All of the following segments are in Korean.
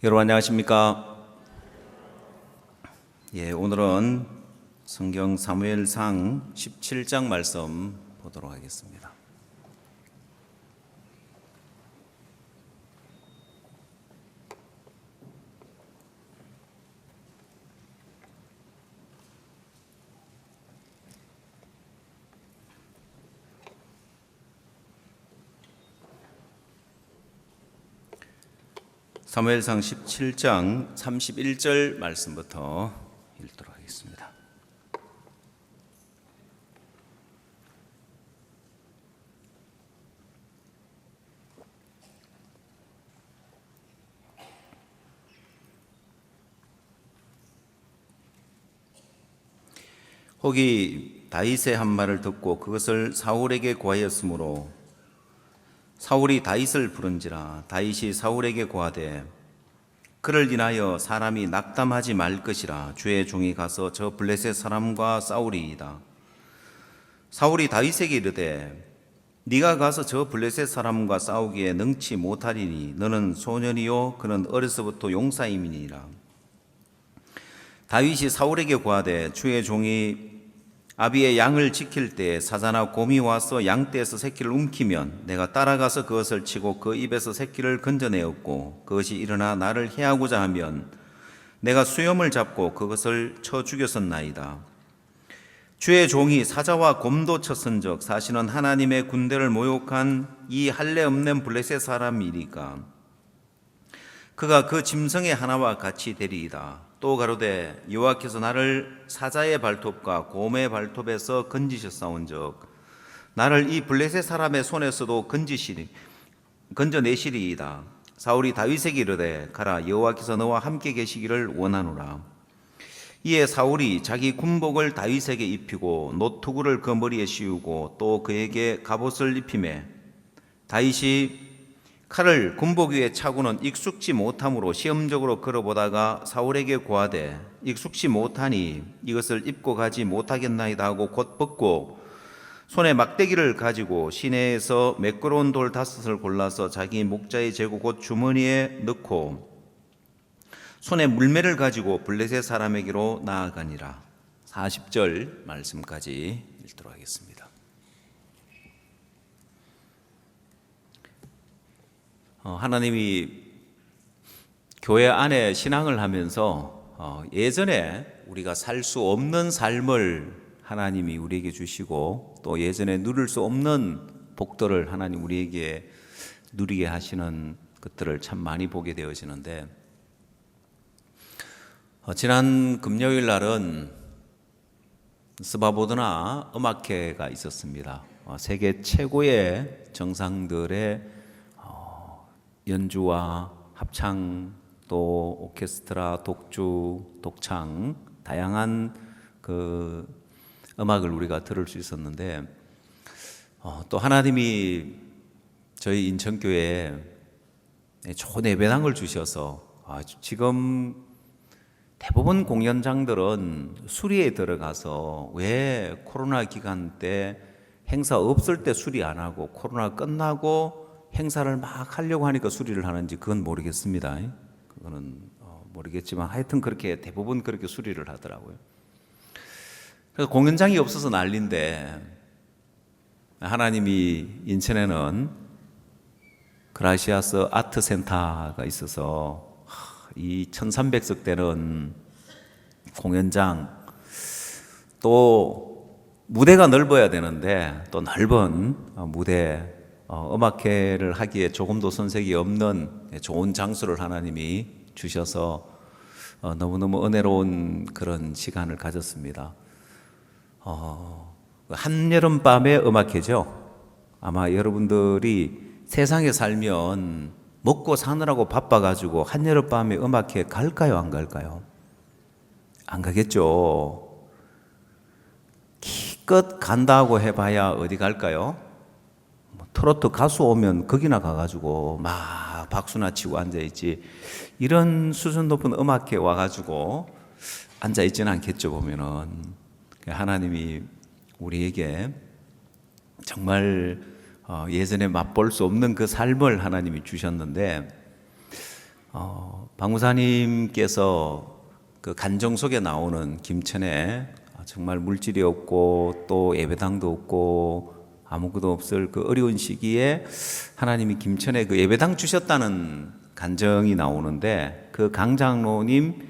여러분 안녕하십니까? 오늘은 성경 사무엘상 17장 말씀 보도록 하겠습니다. 사무엘상 17장 31절 말씀부터 읽도록 하겠습니다. 혹이 다윗의 한 말을 듣고 그것을 사울에게 고하였으므로 사울이 다윗을 부른지라. 다윗이 사울에게 고하되 그를 인하여 사람이 낙담하지 말 것이라. 주의 종이 가서 저 블레셋 사람과 싸우리이다. 사울이 다윗에게 이르되 네가 가서 저 블레셋 사람과 싸우기에 능치 못하리니 너는 소년이요 그는 어려서부터 용사임이니라. 다윗이 사울에게 고하되 주의 종이 아비의 양을 지킬 때 사자나 곰이 와서 양떼에서 새끼를 움키면 내가 따라가서 그것을 치고 그 입에서 새끼를 건져내었고 그것이 일어나 나를 해하고자 하면 내가 수염을 잡고 그것을 쳐 죽였었나이다. 주의 종이 사자와 곰도 쳤은즉 사실은 하나님의 군대를 모욕한 이 할례 없는 블레셋 사람이니까 그가 그 짐승의 하나와 같이 되리이다. 또 가로되 여호와께서 나를 사자의 발톱과 곰의 발톱에서 건지셨사온즉 나를 이 블레셋 사람의 손에서도 건져내시리이다. 사울이 다윗에게 이르되 가라, 여호와께서 너와 함께 계시기를 원하노라. 이에 사울이 자기 군복을 다윗에게 입히고 노투구를 그 머리에 씌우고 또 그에게 갑옷을 입히매 다윗이 칼을 군복 위에 차고는 익숙지 못함으로 시험적으로 걸어보다가 사울에게 고하되 익숙지 못하니 이것을 입고 가지 못하겠나이다 하고 곧 벗고 손에 막대기를 가지고 시내에서 매끄러운 돌 5을 골라서 자기 목자의 제구 곧 주머니에 넣고 손에 물매를 가지고 블레셋 사람에게로 나아가니라. 40절 말씀까지 읽도록 하겠습니다. 하나님이 교회 안에 신앙을 하면서 예전에 우리가 살 수 없는 삶을 하나님이 우리에게 주시고 또 예전에 누릴 수 없는 복들을 하나님 우리에게 누리게 하시는 것들을 참 많이 보게 되어지는데 지난 금요일 날은 스바보드나 음악회가 있었습니다. 세계 최고의 정상들의 연주와 합창 또 오케스트라, 독주, 독창 다양한 그 음악을 우리가 들을 수 있었는데 또 하나님이 저희 인천교회에 좋은 예배당을 주셔서 지금 대부분 공연장들은 수리에 들어가서 왜 코로나 기간 때 행사 없을 때 수리 안 하고 코로나 끝나고 행사를 막 하려고 하니까 수리를 하는지 그건 모르겠습니다. 그거는 모르겠지만 하여튼 그렇게 대부분 그렇게 수리를 하더라고요. 그래서 공연장이 없어서 난리인데 하나님이 인천에는 그라시아스 아트센터가 있어서 이 1300석 되는 공연장 또 무대가 넓어야 되는데 또 넓은 무대 음악회를 하기에 조금도 손색이 없는 좋은 장소를 하나님이 주셔서 너무너무 은혜로운 그런 시간을 가졌습니다. 한여름밤의 음악회죠. 아마 여러분들이 세상에 살면 먹고 사느라고 바빠가지고 한여름밤에 음악회 갈까요? 안 갈까요? 안 가겠죠. 기껏 간다고 해봐야 어디 갈까요? 트로트 가수 오면 거기나 가가지고 막 박수나 치고 앉아있지 이런 수준 높은 음악회 와가지고 앉아있지는 않겠죠. 보면은 하나님이 우리에게 정말 예전에 맛볼 수 없는 그 삶을 하나님이 주셨는데 박무사님께서 그 간정 속에 나오는 김천에 정말 물질이 없고 또 예배당도 없고 아무것도 없을 그 어려운 시기에 하나님이 김천에 그 예배당 주셨다는 간정이 나오는데, 그 강장로님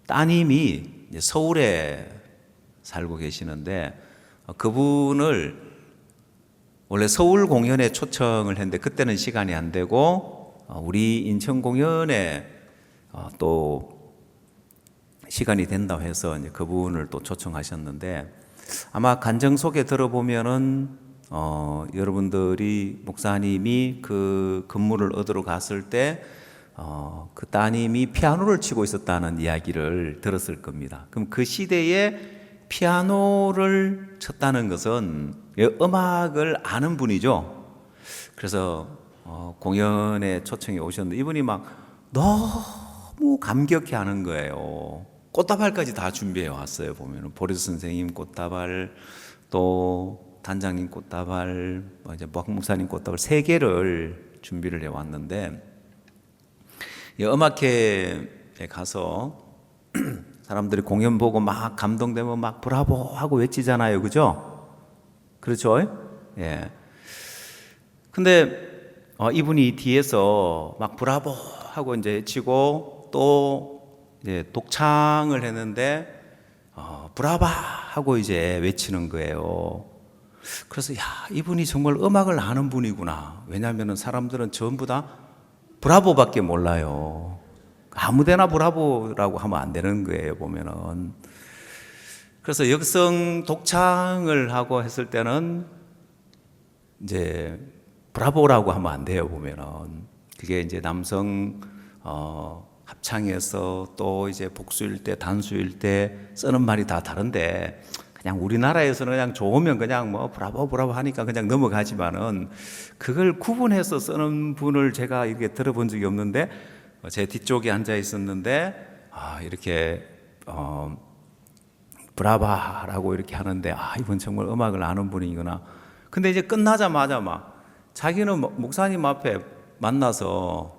따님이 이제 서울에 살고 계시는데, 그분을 원래 서울 공연에 초청을 했는데 그때는 시간이 안 되고 우리 인천 공연에 또 시간이 된다고 해서 이제 그분을 또 초청하셨는데, 아마 간정 속에 들어보면은 여러분들이 목사님이 그 건물을 얻으러 갔을 때 그 따님이 피아노를 치고 있었다는 이야기를 들었을 겁니다. 그럼 그 시대에 피아노를 쳤다는 것은 음악을 아는 분이죠. 그래서 공연에 초청이 오셨는데 이분이 막 너무 감격해 하는 거예요. 꽃다발까지 다 준비해 왔어요. 보면은 보리스 선생님 꽃다발, 또 단장님 꽃다발, 이제 박 목사님 꽃다발 3개를 준비를 해 왔는데, 음악회에 가서 사람들이 공연 보고 막 감동되면 막 브라보 하고 외치잖아요. 그죠? 그렇죠? 예. 근데 이분이 뒤에서 막 브라보 하고 이제 외치고 또 이제 독창을 했는데 브라바 하고 이제 외치는 거예요. 그래서 야, 이분이 정말 음악을 아는 분이구나. 왜냐하면 사람들은 전부 다 브라보밖에 몰라요. 아무데나 브라보라고 하면 안 되는 거예요, 보면은. 그래서 역성 독창을 하고 했을 때는 이제 브라보라고 하면 안 돼요, 보면은. 그게 이제 남성 합창에서 또 이제 복수일 때, 단수일 때 쓰는 말이 다 다른데, 그냥 우리나라에서는 그냥 좋으면 그냥 뭐 브라보 브라보 하니까 그냥 넘어가지만은, 그걸 구분해서 쓰는 분을 제가 이렇게 들어본 적이 없는데, 제 뒤쪽에 앉아 있었는데 이렇게 브라바라고 이렇게 하는데, 이분 정말 음악을 아는 분이구나. 근데 이제 끝나자마자 막 자기는 목사님 앞에 만나서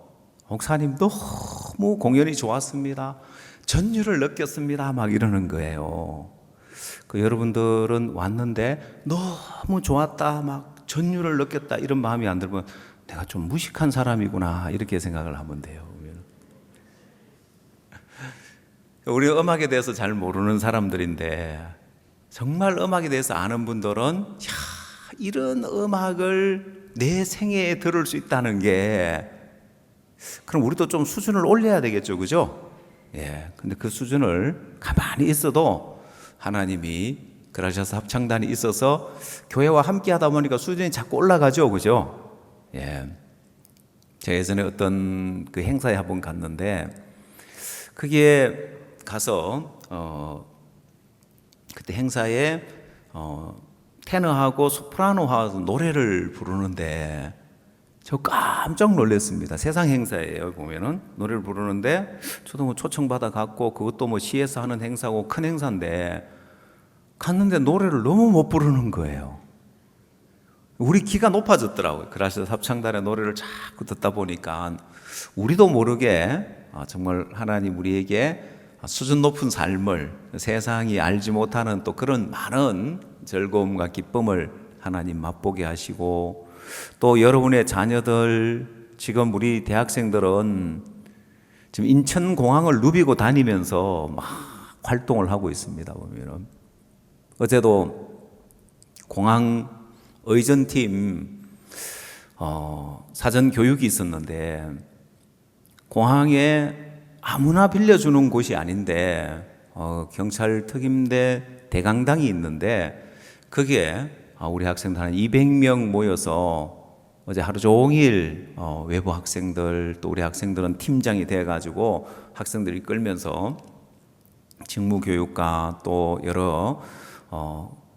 목사님 너무 공연이 좋았습니다, 전율을 느꼈습니다, 막 이러는 거예요. 그 여러분들은 왔는데 너무 좋았다, 막 전율을 느꼈다 이런 마음이 안 들면 내가 좀 무식한 사람이구나 이렇게 생각을 하면 돼요. 우리 음악에 대해서 잘 모르는 사람들인데 정말 음악에 대해서 아는 분들은 이런 음악을 내 생애에 들을 수 있다는 게, 그럼 우리도 좀 수준을 올려야 되겠죠, 그죠? 예. 근데 그 수준을 가만히 있어도 하나님이 그라시아스 합창단이 있어서 교회와 함께 하다 보니까 수준이 자꾸 올라가죠, 그죠? 예. 제가 예전에 어떤 그 행사에 한번 갔는데, 그게 가서 그때 행사에 테너하고 소프라노하고 노래를 부르는데 저 깜짝 놀랐습니다. 세상 행사예요. 보면은 노래를 부르는데 저도 뭐 초청받아 갔고, 그것도 뭐 시에서 하는 행사고 큰 행사인데 갔는데 노래를 너무 못 부르는 거예요. 우리 기가 높아졌더라고요. 그라시아스 합창단의 노래를 자꾸 듣다 보니까 우리도 모르게 정말 하나님 우리에게 수준 높은 삶을, 세상이 알지 못하는 또 그런 많은 즐거움과 기쁨을 하나님 맛보게 하시고, 또 여러분의 자녀들, 지금 우리 대학생들은 지금 인천공항을 누비고 다니면서 막 활동을 하고 있습니다. 보면은 어제도 공항 의전팀 사전 교육이 있었는데, 공항에 아무나 빌려주는 곳이 아닌데 경찰 특임대 대강당이 있는데, 거기에 우리 학생들 한 200명 모여서 어제 하루 종일 외부 학생들, 또 우리 학생들은 팀장이 돼가지고 학생들이 끌면서 직무교육과 또 여러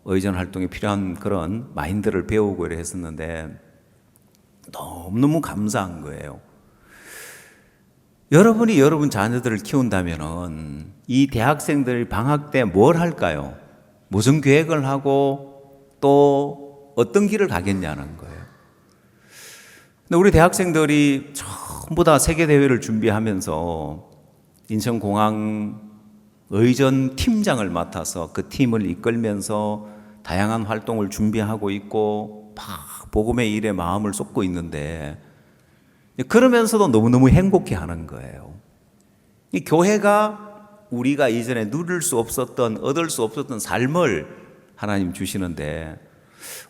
의전 활동에 필요한 그런 마인드를 배우고 이래 했었는데 너무너무 감사한 거예요. 여러분이 여러분 자녀들을 키운다면은 이 대학생들이 방학 때 뭘 할까요? 무슨 계획을 하고 또 어떤 길을 가겠냐는 거예요. 근데 우리 대학생들이 전부 다 세계대회를 준비하면서 인천공항 의전 팀장을 맡아서 그 팀을 이끌면서 다양한 활동을 준비하고 있고 막 복음의 일에 마음을 쏟고 있는데, 그러면서도 너무너무 행복해하는 거예요. 이 교회가 우리가 이전에 누릴 수 없었던, 얻을 수 없었던 삶을 하나님 주시는데,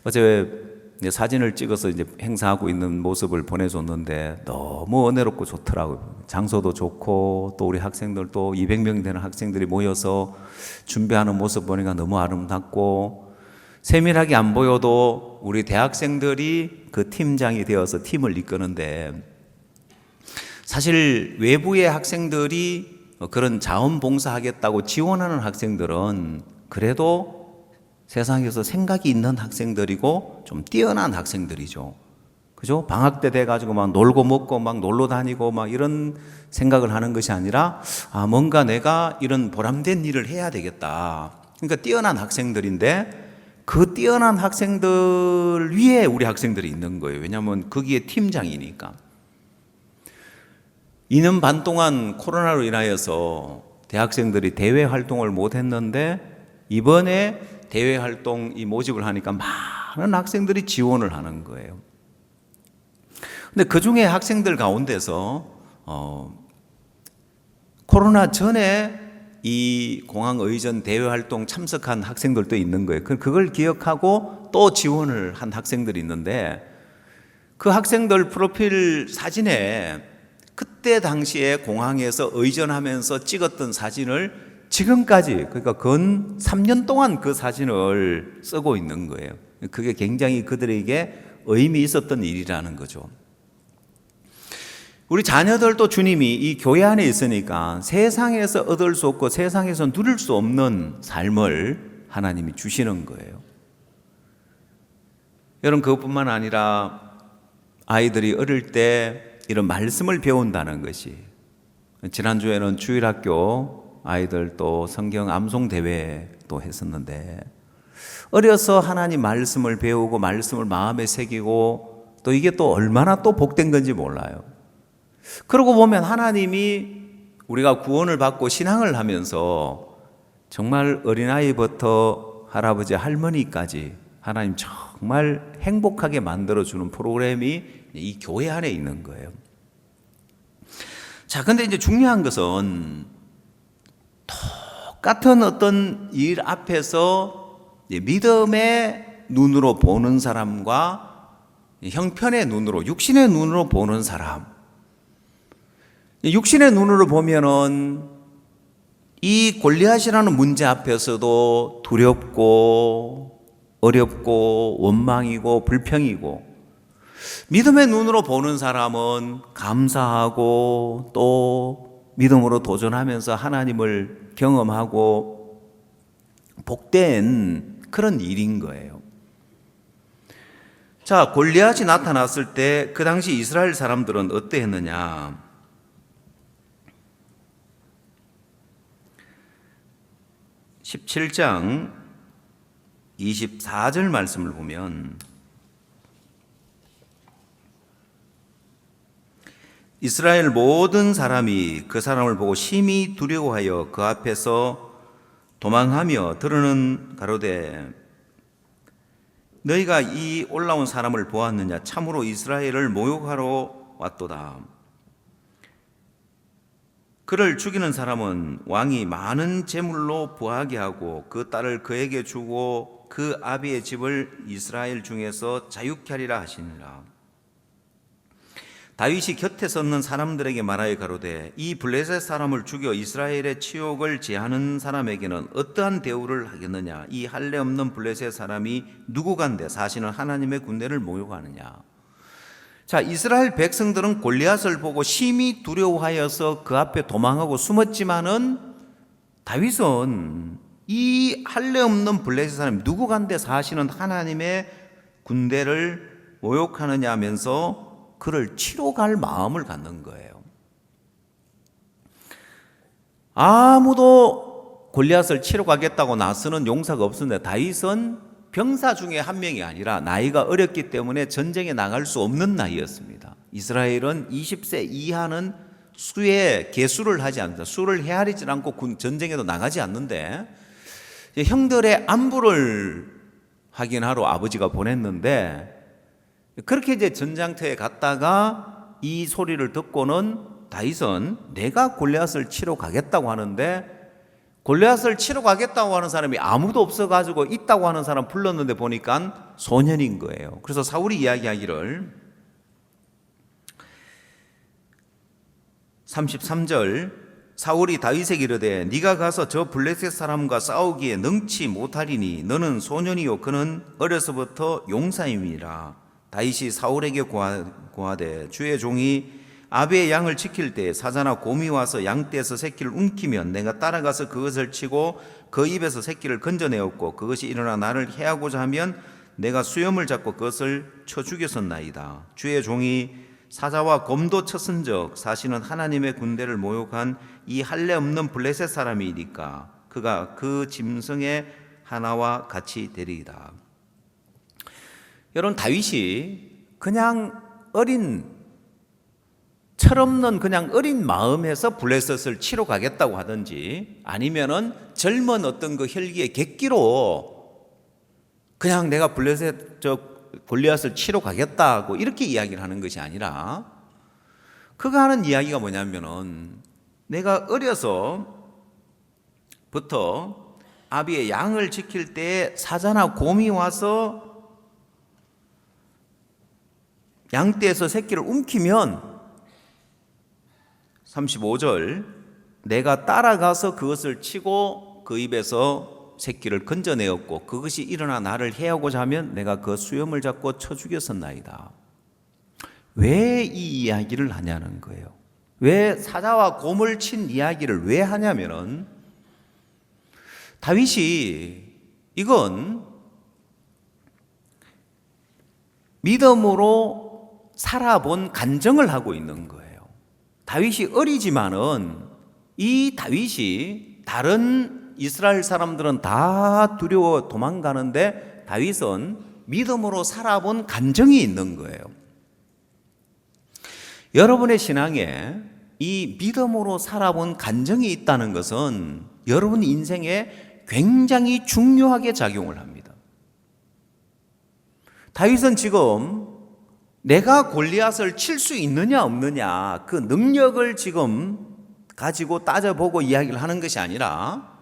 어제 사진을 찍어서 이제 행사하고 있는 모습을 보내줬는데 너무 은혜롭고 좋더라고요. 장소도 좋고 또 우리 학생들도 200명 되는 학생들이 모여서 준비하는 모습 보니까 너무 아름답고, 세밀하게 안 보여도 우리 대학생들이 그 팀장이 되어서 팀을 이끄는데, 사실 외부의 학생들이 그런 자원봉사하겠다고 지원하는 학생들은 그래도 세상에서 생각이 있는 학생들이고 좀 뛰어난 학생들이죠. 그죠? 방학 때 돼가지고 막 놀고 먹고 막 놀러 다니고 막 이런 생각을 하는 것이 아니라, 뭔가 내가 이런 보람된 일을 해야 되겠다. 그러니까 뛰어난 학생들인데 그 뛰어난 학생들 위에 우리 학생들이 있는 거예요. 왜냐하면 거기에 팀장이니까. 2년 반 동안 코로나로 인하여서 대학생들이 대외 활동을 못 했는데 이번에 대외 활동 이 모집을 하니까 많은 학생들이 지원을 하는 거예요. 근데 그 중에 학생들 가운데서 코로나 전에 이 공항 의전 대외 활동 참석한 학생들도 있는 거예요. 그걸 기억하고 또 지원을 한 학생들이 있는데, 그 학생들 프로필 사진에 그때 당시에 공항에서 의전하면서 찍었던 사진을 지금까지, 그러니까 근 3년 동안 그 사진을 쓰고 있는 거예요. 그게 굉장히 그들에게 의미 있었던 일이라는 거죠. 우리 자녀들도 주님이 이 교회 안에 있으니까 세상에서 얻을 수 없고 세상에서 누릴 수 없는 삶을 하나님이 주시는 거예요. 여러분, 그것뿐만 아니라 아이들이 어릴 때 이런 말씀을 배운다는 것이, 지난주에는 주일학교 아이들 또 성경 암송 대회 또 했었는데, 어려서 하나님 말씀을 배우고 말씀을 마음에 새기고 또 이게 또 얼마나 또 복된 건지 몰라요. 그러고 보면 하나님이 우리가 구원을 받고 신앙을 하면서 정말 어린아이부터 할아버지 할머니까지 하나님 정말 행복하게 만들어주는 프로그램이 이 교회 안에 있는 거예요. 자, 근데 이제 중요한 것은 똑같은 어떤 일 앞에서 믿음의 눈으로 보는 사람과 형편의 눈으로, 육신의 눈으로 보는 사람. 육신의 눈으로 보면은 이 골리앗이라는 문제 앞에서도 두렵고 어렵고 원망이고 불평이고, 믿음의 눈으로 보는 사람은 감사하고 또 믿음으로 도전하면서 하나님을 경험하고 복된 그런 일인 거예요. 자, 골리앗이 나타났을 때 그 당시 이스라엘 사람들은 어떠했느냐? 17장 24절 말씀을 보면, 이스라엘 모든 사람이 그 사람을 보고 심히 두려워하여 그 앞에서 도망하며 들으는 가로되, 너희가 이 올라온 사람을 보았느냐? 참으로 이스라엘을 모욕하러 왔도다. 그를 죽이는 사람은 왕이 많은 재물로 부하게 하고 그 딸을 그에게 주고 그 아비의 집을 이스라엘 중에서 자유케 하리라 하시니라. 다윗이 곁에 섰는 사람들에게 말하여 가로되, 이 블레셋 사람을 죽여 이스라엘의 치욕을 제하는 사람에게는 어떠한 대우를 하겠느냐? 이 할례 없는 블레셋 사람이 누구간데 사시는 하나님의 군대를 모욕하느냐? 자, 이스라엘 백성들은 골리앗을 보고 심히 두려워하여서 그 앞에 도망하고 숨었지만은, 다윗은 이 할례 없는 블레셋 사람 누구간데 사시는 하나님의 군대를 모욕하느냐 하면서 그를 치러 갈 마음을 갖는 거예요. 아무도 골리앗을 치러 가겠다고 나서는 용사가 없었는데, 다윗은 병사 중에 한 명이 아니라 나이가 어렸기 때문에 전쟁에 나갈 수 없는 나이였습니다. 이스라엘은 20세 이하는 수의 계수를 하지 않는다. 수를 헤아리지 않고 전쟁에도 나가지 않는데, 형들의 안부를 확인하러 아버지가 보냈는데, 그렇게 이제 전장터에 갔다가 이 소리를 듣고는 다윗은 내가 골리앗을 치러 가겠다고 하는데, 골리앗을 치러 가겠다고 하는 사람이 아무도 없어가지고 있다고 하는 사람 불렀는데 보니까 소년인 거예요. 그래서 사울이 이야기하기를 33절, 사울이 다윗에게 이르되 네가 가서 저 블레셋 사람과 싸우기에 능치 못하리니 너는 소년이요 그는 어려서부터 용사임이라. 다윗이 사울에게 고하되 주의 종이 아비의 양을 지킬 때 사자나 곰이 와서 양떼에서 새끼를 움키면 내가 따라가서 그것을 치고 그 입에서 새끼를 건져내었고 그것이 일어나 나를 해하고자 하면 내가 수염을 잡고 그것을 쳐 죽였었나이다. 주의 종이 사자와 곰도 쳤은적 사실은 하나님의 군대를 모욕한 이 할례 없는 블레셋 사람이니까 그가 그 짐승의 하나와 같이 되리이다. 여러분, 다윗이 그냥 철없는 그냥 어린 마음에서 블레셋을 치러 가겠다고 하든지 아니면은 젊은 어떤 그 혈기의 객기로 그냥 내가 블레셋 골리앗을 치러 가겠다고 이렇게 이야기를 하는 것이 아니라, 그가 하는 이야기가 뭐냐면은 내가 어려서부터 아비의 양을 지킬 때 사자나 곰이 와서 양떼에서 새끼를 움키면 35절, 내가 따라가서 그것을 치고 그 입에서 새끼를 건져내었고 그것이 일어나 나를 해하고자 하면 내가 그 수염을 잡고 쳐 죽였었나이다. 왜 이 이야기를 하냐는 거예요. 왜 사자와 곰을 친 이야기를 왜 하냐면은 다윗이 이건 믿음으로 살아본 간증을 하고 있는 거예요. 다윗이 어리지만은 이 다윗이 다른 이스라엘 사람들은 다 두려워 도망가는데 다윗은 믿음으로 살아본 간증이 있는 거예요. 여러분의 신앙에 이 믿음으로 살아본 간증이 있다는 것은 여러분 인생에 굉장히 중요하게 작용을 합니다. 다윗은 지금 내가 골리앗을 칠 수 있느냐 없느냐 그 능력을 지금 가지고 따져보고 이야기를 하는 것이 아니라,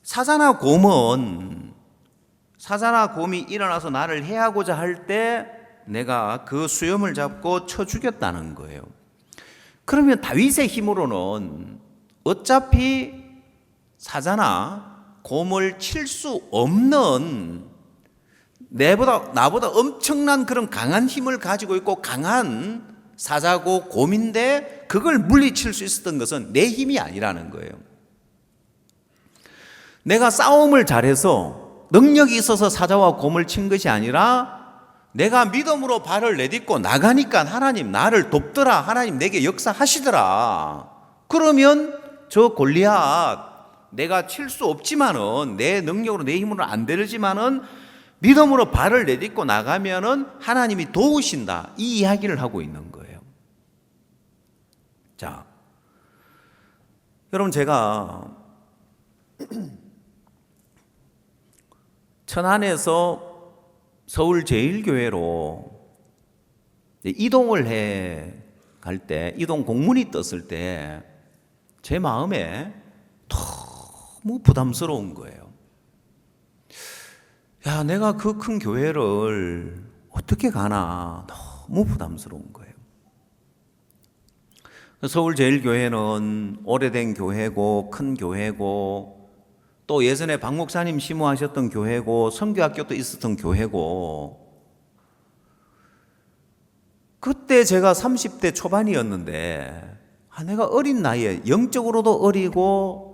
사자나 곰이 일어나서 나를 해하고자 할 때 내가 그 수염을 잡고 쳐 죽였다는 거예요. 그러면 다윗의 힘으로는 어차피 사자나 곰을 칠 수 없는, 나보다 엄청난 그런 강한 힘을 가지고 있고 강한 사자고 곰인데 그걸 물리칠 수 있었던 것은 내 힘이 아니라는 거예요. 내가 싸움을 잘해서 능력이 있어서 사자와 곰을 친 것이 아니라 내가 믿음으로 발을 내딛고 나가니까 하나님 나를 돕더라, 하나님 내게 역사하시더라. 그러면 저 골리앗 내가 칠 수 없지만은, 내 능력으로 내 힘으로 안 되지만은 믿음으로 발을 내딛고 나가면은 하나님이 도우신다, 이 이야기를 하고 있는 거예요. 자, 여러분, 제가 천안에서 서울 제일교회로 이동을 해 갈 때, 이동 공문이 떴을 때 제 마음에 너무 부담스러운 거예요. 야, 내가 그 큰 교회를 어떻게 가나 너무 부담스러운 거예요. 서울제일교회는 오래된 교회고 큰 교회고 또 예전에 박 목사님 심호하셨던 교회고 선교학교도 있었던 교회고, 그때 제가 30대 초반이었는데 내가 어린 나이에 영적으로도 어리고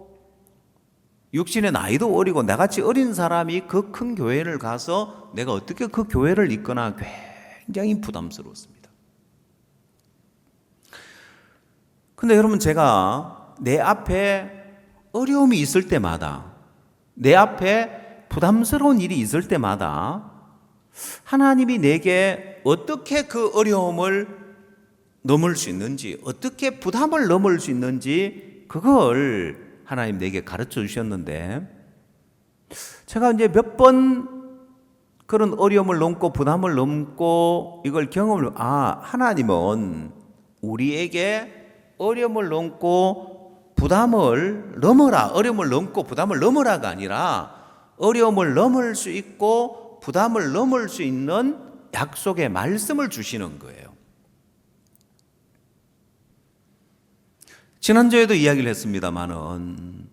육신의 나이도 어리고 나같이 어린 사람이 그 큰 교회를 가서 내가 어떻게 그 교회를 이끄나 굉장히 부담스러웠습니다. 근데 여러분, 제가 내 앞에 어려움이 있을 때마다, 내 앞에 부담스러운 일이 있을 때마다 하나님이 내게 어떻게 그 어려움을 넘을 수 있는지, 어떻게 부담을 넘을 수 있는지 그걸 하나님 내게 가르쳐 주셨는데, 제가 이제 몇 번 그런 어려움을 넘고 부담을 넘고 이걸 경험을, 하나님은 우리에게 어려움을 넘고 부담을 넘어라, 어려움을 넘고 부담을 넘어라가 아니라 어려움을 넘을 수 있고 부담을 넘을 수 있는 약속의 말씀을 주시는 거예요. 지난주에도 이야기를 했습니다마는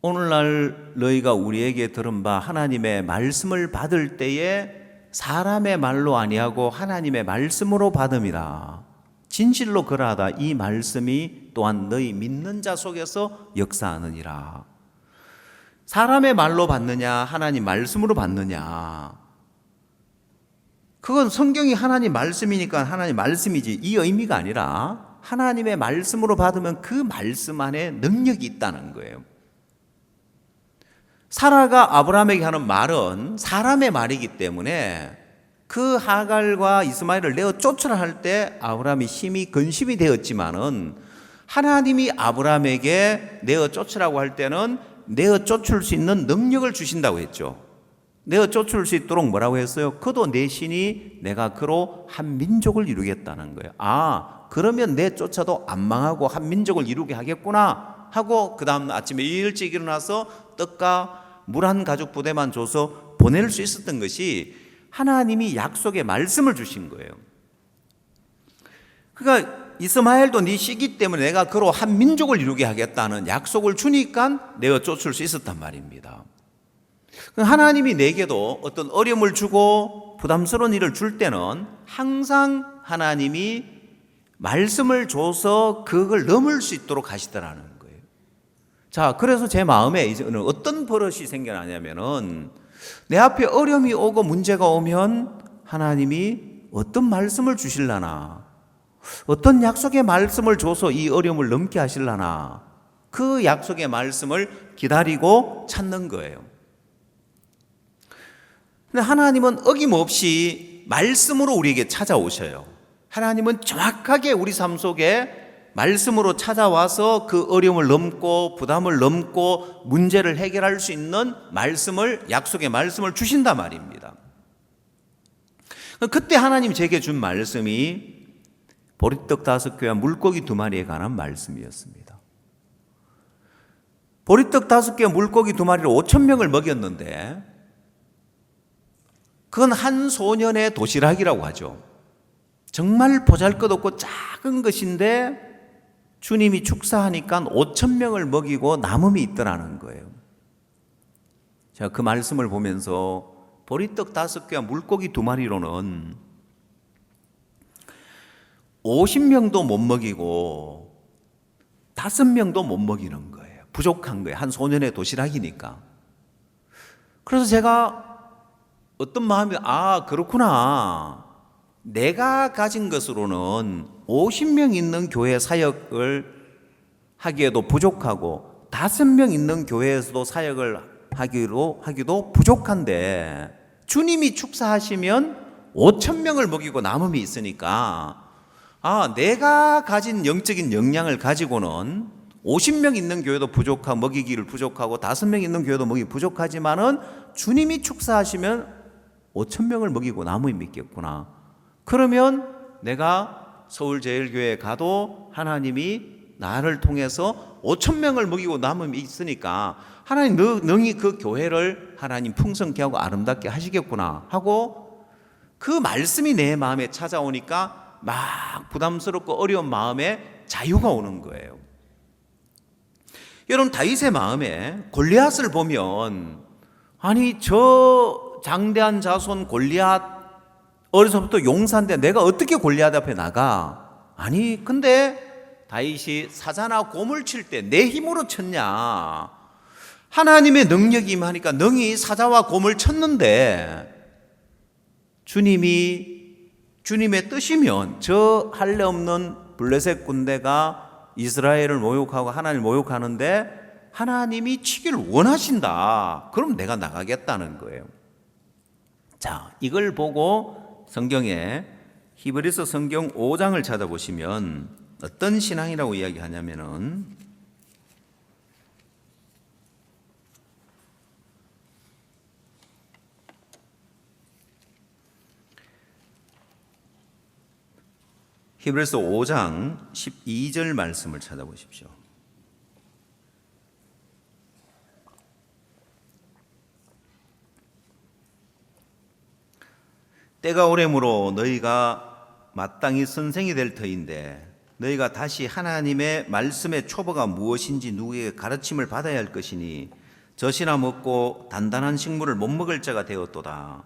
오늘날 너희가 우리에게 들은 바 하나님의 말씀을 받을 때에 사람의 말로 아니하고 하나님의 말씀으로 받음이라. 진실로 그러하다. 이 말씀이 또한 너희 믿는 자 속에서 역사하느니라. 사람의 말로 받느냐 하나님 말씀으로 받느냐, 그건 성경이 하나님 말씀이니까 하나님 말씀이지, 이 의미가 아니라 하나님의 말씀으로 받으면 그 말씀 안에 능력이 있다는 거예요. 사라가 아브라함에게 하는 말은 사람의 말이기 때문에 그 하갈과 이스마엘을 내어 쫓으라 할 때 아브라함이 힘이 근심이 되었지만은 하나님이 아브라함에게 내어 쫓으라고 할 때는 내어 쫓을 수 있는 능력을 주신다고 했죠. 내어 쫓을 수 있도록 뭐라고 했어요? 그도 내 신이 내가 그로 한 민족을 이루겠다는 거예요. 그러면 내 쫓아도 안 망하고 한 민족을 이루게 하겠구나 하고 그 다음 아침에 일찍 일어나서 떡과 물 한 가죽 부대만 줘서 보낼 수 있었던 것이 하나님이 약속의 말씀을 주신 거예요. 그러니까 이스마엘도 네 씨기 때문에 내가 그로 한 민족을 이루게 하겠다는 약속을 주니까 내가 쫓을 수 있었단 말입니다. 하나님이 내게도 어떤 어려움을 주고 부담스러운 일을 줄 때는 항상 하나님이 말씀을 줘서 그걸 넘을 수 있도록 하시더라는 거예요. 자, 그래서 제 마음에 이제는 어떤 버릇이 생겨나냐면은 내 앞에 어려움이 오고 문제가 오면 하나님이 어떤 말씀을 주실라나, 어떤 약속의 말씀을 줘서 이 어려움을 넘게 하실라나, 그 약속의 말씀을 기다리고 찾는 거예요. 근데 하나님은 어김없이 말씀으로 우리에게 찾아오셔요. 하나님은 정확하게 우리 삶 속에 말씀으로 찾아와서 그 어려움을 넘고 부담을 넘고 문제를 해결할 수 있는 말씀을, 약속의 말씀을 주신단 말입니다. 그때 하나님 제게 준 말씀이 보리떡 5개와 물고기 2마리에 관한 말씀이었습니다. 보리떡 5개와 물고기 2마리로 5,000명을 먹였는데 그건 한 소년의 도시락이라고 하죠. 정말 보잘것없고 작은 것인데 주님이 축사하니까 5,000명을 먹이고 남음이 있더라는 거예요. 제가 그 말씀을 보면서 보리떡 5개와 물고기 2마리로는 50명도 못 먹이고 5명도 못 먹이는 거예요. 부족한 거예요. 한 소년의 도시락이니까. 그래서 제가 어떤 마음이, 그렇구나. 내가 가진 것으로는 50명 있는 교회 사역을 하기에도 부족하고 5명 있는 교회에서도 사역을 하기도 부족한데 주님이 축사하시면 5,000명을 먹이고 남음이 있으니까 내가 가진 영적인 역량을 가지고는 50명 있는 교회도 부족하고 먹이기를 부족하고 5명 있는 교회도 먹이기 부족하지만은 주님이 축사하시면 5,000명을 먹이고 남음이 있겠구나. 그러면 내가 서울제일교회에 가도 하나님이 나를 통해서 5,000명을 먹이고 남음이 있으니까 하나님 능히 그 교회를 하나님 풍성케 하고 아름답게 하시겠구나 하고 그 말씀이 내 마음에 찾아오니까 막 부담스럽고 어려운 마음에 자유가 오는 거예요. 여러분, 다윗의 마음에 골리앗을 보면 저 장대한 자손 골리앗 어려서부터 용사인데 내가 어떻게 골리앗 앞에 나가? 근데 다윗이 사자나 곰을 칠 때 내 힘으로 쳤냐? 하나님의 능력이 임하니까 능히 사자와 곰을 쳤는데 주님의 뜻이면 저 할례 없는 블레셋 군대가 이스라엘을 모욕하고 하나님을 모욕하는데 하나님이 치기를 원하신다. 그럼 내가 나가겠다는 거예요. 자, 이걸 보고 성경에 히브리서 성경 5장을 찾아보시면 어떤 신앙이라고 이야기하냐면은 히브리서 5장 12절 말씀을 찾아보십시오. 때가 오래므로 너희가 마땅히 선생이 될 터인데 너희가 다시 하나님의 말씀의 초보가 무엇인지 누구에게 가르침을 받아야 할 것이니 젖이나 먹고 단단한 식물을 못 먹을 자가 되었도다.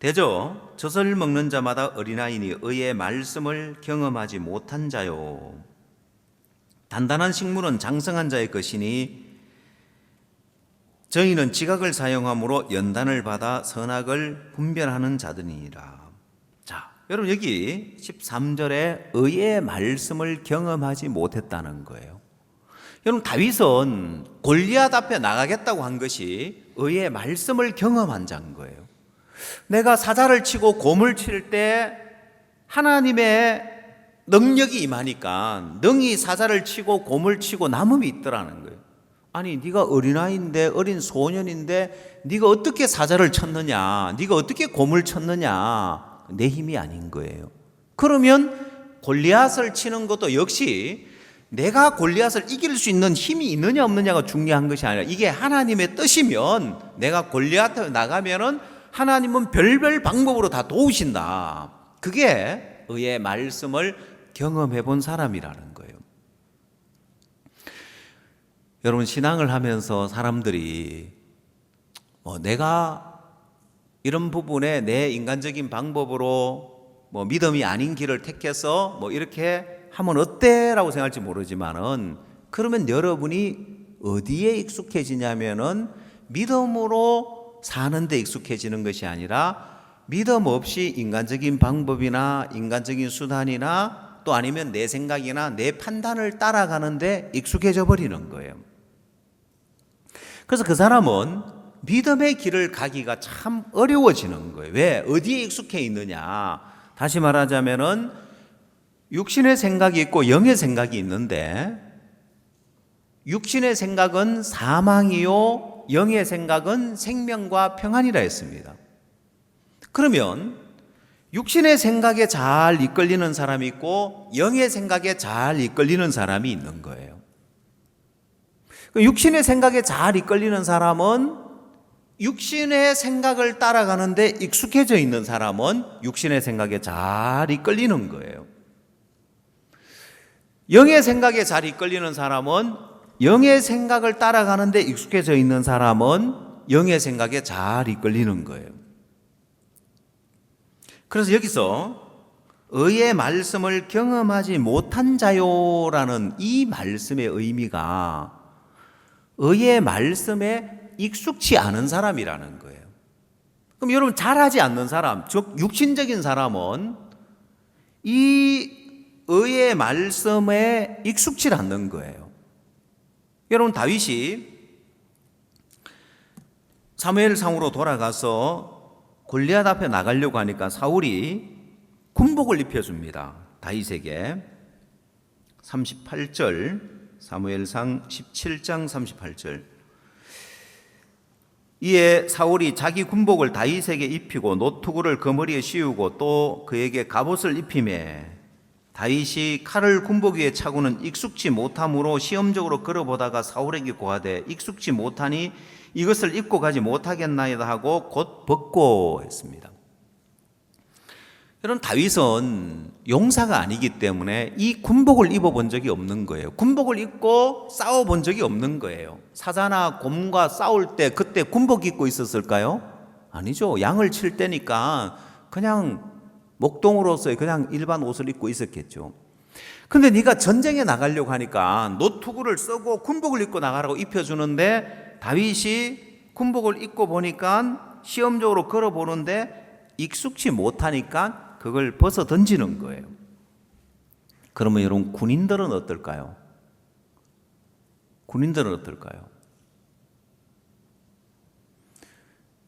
대저 젖을 먹는 자마다 어린아이니 의의 말씀을 경험하지 못한 자요. 단단한 식물은 장성한 자의 것이니 저희는 지각을 사용함으로 연단을 받아 선악을 분별하는 자들이니라. 자, 여러분 여기 13절에 의의 말씀을 경험하지 못했다는 거예요. 여러분 다윗은 골리앗 앞에 나가겠다고 한 것이 의의 말씀을 경험한 자인 거예요. 내가 사자를 치고 곰을 칠 때 하나님의 능력이 임하니까 능히 사자를 치고 곰을 치고 남음이 있더라는 거예요. 아니 네가 어린아이인데 어린 소년인데 네가 어떻게 사자를 쳤느냐, 네가 어떻게 곰을 쳤느냐, 내 힘이 아닌 거예요. 그러면 골리앗을 치는 것도 역시 내가 골리앗을 이길 수 있는 힘이 있느냐 없느냐가 중요한 것이 아니라 이게 하나님의 뜻이면 내가 골리앗을 나가면은 하나님은 별별 방법으로 다 도우신다. 그게 의의 말씀을 경험해 본 사람이라는 거예요. 여러분 신앙을 하면서 사람들이 내가 이런 부분에 내 인간적인 방법으로 믿음이 아닌 길을 택해서 이렇게 하면 어때? 라고 생각할지 모르지만은 그러면 여러분이 어디에 익숙해지냐면은 믿음으로 사는 데 익숙해지는 것이 아니라 믿음 없이 인간적인 방법이나 인간적인 수단이나 또 아니면 내 생각이나 내 판단을 따라가는 데 익숙해져 버리는 거예요. 그래서 그 사람은 믿음의 길을 가기가 참 어려워지는 거예요. 왜? 어디에 익숙해 있느냐? 다시 말하자면은 육신의 생각이 있고 영의 생각이 있는데 육신의 생각은 사망이요 영의 생각은 생명과 평안이라 했습니다. 그러면 육신의 생각에 잘 이끌리는 사람이 있고 영의 생각에 잘 이끌리는 사람이 있는 거예요. 육신의 생각에 잘 이끌리는 사람은 육신의 생각을 따라가는데 익숙해져 있는 사람은 육신의 생각에 잘 이끌리는 거예요. 영의 생각에 잘 이끌리는 사람은 영의 생각을 따라가는데 익숙해져 있는 사람은 영의 생각에 잘 이끌리는 거예요. 그래서 여기서 의의 말씀을 경험하지 못한 자요라는 이 말씀의 의미가 의의 말씀에 익숙치 않은 사람이라는 거예요. 그럼 여러분 잘하지 않는 사람, 즉 육신적인 사람은 이 의의 말씀에 익숙치 않는 거예요. 여러분 다윗이 사무엘상으로 돌아가서 골리앗 앞에 나가려고 하니까 사울이 군복을 입혀줍니다. 다윗에게 38절 사무엘상 17장 38절 이에 사울이 자기 군복을 다윗에게 입히고 노투구를 그 머리에 씌우고 또 그에게 갑옷을 입히매 다윗이 칼을 군복 위에 차고는 익숙지 못함으로 시험적으로 걸어보다가 사울에게 고하되 익숙지 못하니 이것을 입고 가지 못하겠나이다 하고 곧 벗고 했습니다. 여러분 다윗은 용사가 아니기 때문에 이 군복을 입어본 적이 없는 거예요. 군복을 입고 싸워본 적이 없는 거예요. 사자나 곰과 싸울 때 그때 군복 입고 있었을까요? 아니죠. 양을 칠 때니까 그냥 목동으로서 그냥 일반 옷을 입고 있었겠죠. 근데 네가 전쟁에 나가려고 하니까 노투구를 쓰고 군복을 입고 나가라고 입혀주는데 다윗이 군복을 입고 보니까 시험적으로 걸어보는데 익숙치 못하니까 그걸 벗어 던지는 거예요. 그러면 여러분 군인들은 어떨까요? 군인들은 어떨까요?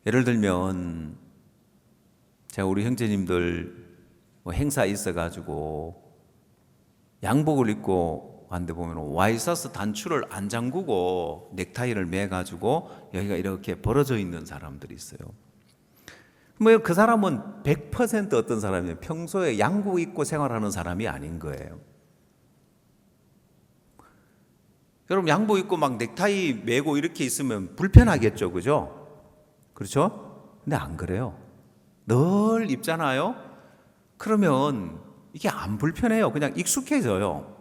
예를 들면 제가 우리 형제님들 뭐 행사 있어가지고 양복을 입고 왔는데 보면 와이셔츠 단추를 안 잠그고 넥타이를 매가지고 여기가 이렇게 벌어져 있는 사람들이 있어요. 뭐 그 사람은 100% 어떤 사람이에요? 평소에 양복 입고 생활하는 사람이 아닌 거예요. 여러분 양복 입고 막 넥타이 매고 이렇게 있으면 불편하겠죠, 그죠? 그렇죠? 근데 안 그래요. 늘 입잖아요. 그러면 이게 안 불편해요. 그냥 익숙해져요.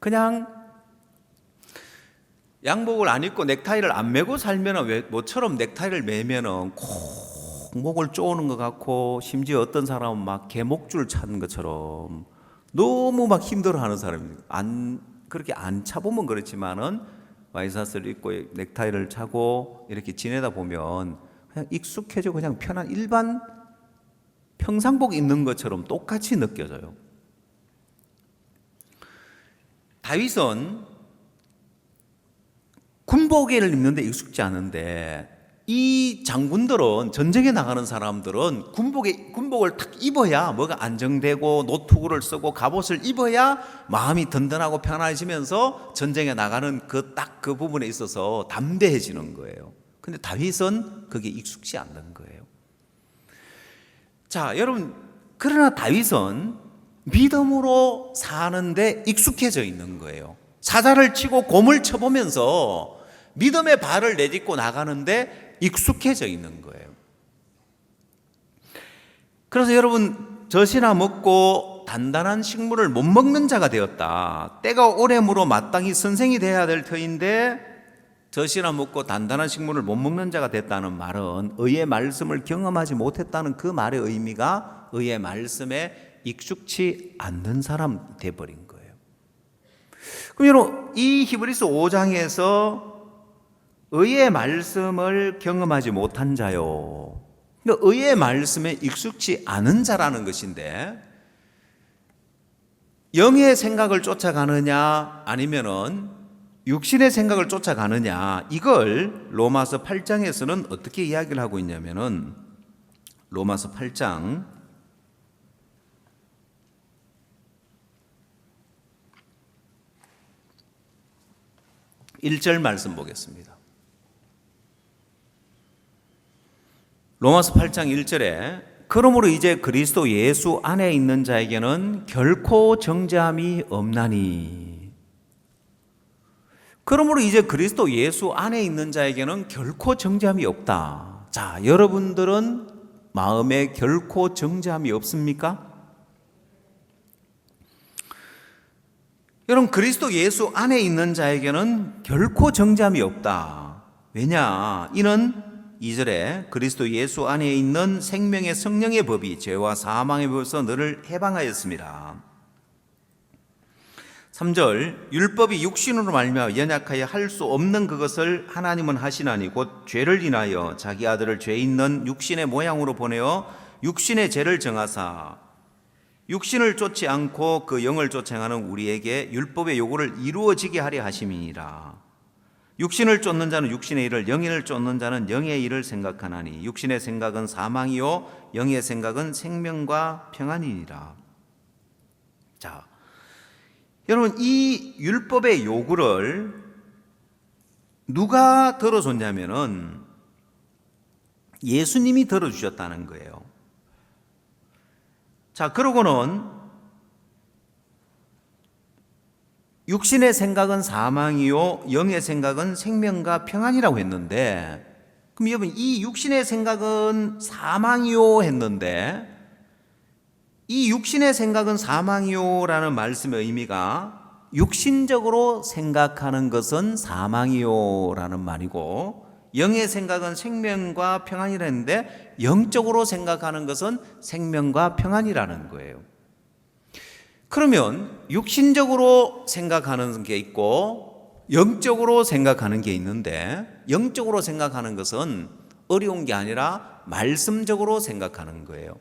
그냥 양복을 안 입고 넥타이를 안 매고 살면은 왜 뭐처럼 넥타이를 매면은 콕 목을 쪼는 것 같고, 심지어 어떤 사람은 막 개목줄 찾는 것처럼 너무 막 힘들어하는 사람이 그렇게 안 차보면 그렇지만은 와이셔츠를 입고 넥타이를 차고 이렇게 지내다 보면 그냥 익숙해지고 그냥 편한 일반 평상복 입는 것처럼 똑같이 느껴져요. 다윗은 군복을 입는데 익숙지 않은데, 이 장군들은, 전쟁에 나가는 사람들은 군복을 탁 입어야 뭐가 안정되고 노투구를 쓰고 갑옷을 입어야 마음이 든든하고 편안해지면서 전쟁에 나가는 그 부분에 있어서 담대해지는 거예요. 근데 다윗은 그게 익숙지 않는 거예요. 자, 여러분, 그러나 다윗은 믿음으로 사는데 익숙해져 있는 거예요. 사자를 치고 곰을 쳐보면서 믿음의 발을 내딛고 나가는데 익숙해져 있는 거예요. 그래서 여러분, 젖이나 먹고 단단한 식물을 못 먹는 자가 되었다. 때가 오래므로 마땅히 선생이 되어야 될 터인데 젖이나 먹고 단단한 식물을 못 먹는 자가 됐다는 말은 의의 말씀을 경험하지 못했다는 그 말의 의미가 의의 말씀에 익숙치 않는 사람 돼버린 거예요. 그럼 여러분, 이 히브리서 5장에서 의의 말씀을 경험하지 못한 자요, 그러니까 의의 말씀에 익숙치 않은 자라는 것인데, 영의 생각을 쫓아가느냐 아니면은 육신의 생각을 쫓아가느냐, 이걸 로마서 8장에서는 어떻게 이야기를 하고 있냐면은, 로마서 8장 1절 말씀 보겠습니다. 로마서 8장 1절에 그러므로 이제 그리스도 예수 안에 있는 자에게는 결코 정죄함이 없나니, 그러므로 이제 그리스도 예수 안에 있는 자에게는 결코 정죄함이 없다. 자, 여러분들은 마음에 결코 정죄함이 없습니까? 여러분, 그리스도 예수 안에 있는 자에게는 결코 정죄함이 없다. 왜냐? 이는 2절에 그리스도 예수 안에 있는 생명의 성령의 법이 죄와 사망의 법에서 너를 해방하였습니다. 3절 율법이 육신으로 말미암아 연약하여 할 수 없는 그것을 하나님은 하시나니 곧 죄를 인하여 자기 아들을 죄 있는 육신의 모양으로 보내어 육신의 죄를 정하사 육신을 쫓지 않고 그 영을 쫓아 행하는 우리에게 율법의 요구를 이루어지게 하려 하심이니라. 육신을 쫓는 자는 육신의 일을, 영을 쫓는 자는 영의 일을 생각하나니 육신의 생각은 사망이요 영의 생각은 생명과 평안이니라. 자, 여러분, 이 율법의 요구를 누가 들어줬냐면은 예수님이 들어주셨다는 거예요. 자, 그러고는 육신의 생각은 사망이요 영의 생각은 생명과 평안이라고 했는데, 그럼 여러분, 이 육신의 생각은 사망이요 했는데, 이 육신의 생각은 사망이요라는 말씀의 의미가 육신적으로 생각하는 것은 사망이요라는 말이고, 영의 생각은 생명과 평안이라 했는데 영적으로 생각하는 것은 생명과 평안이라는 거예요. 그러면 육신적으로 생각하는 게 있고 영적으로 생각하는 게 있는데, 영적으로 생각하는 것은 어려운 게 아니라 말씀적으로 생각하는 거예요.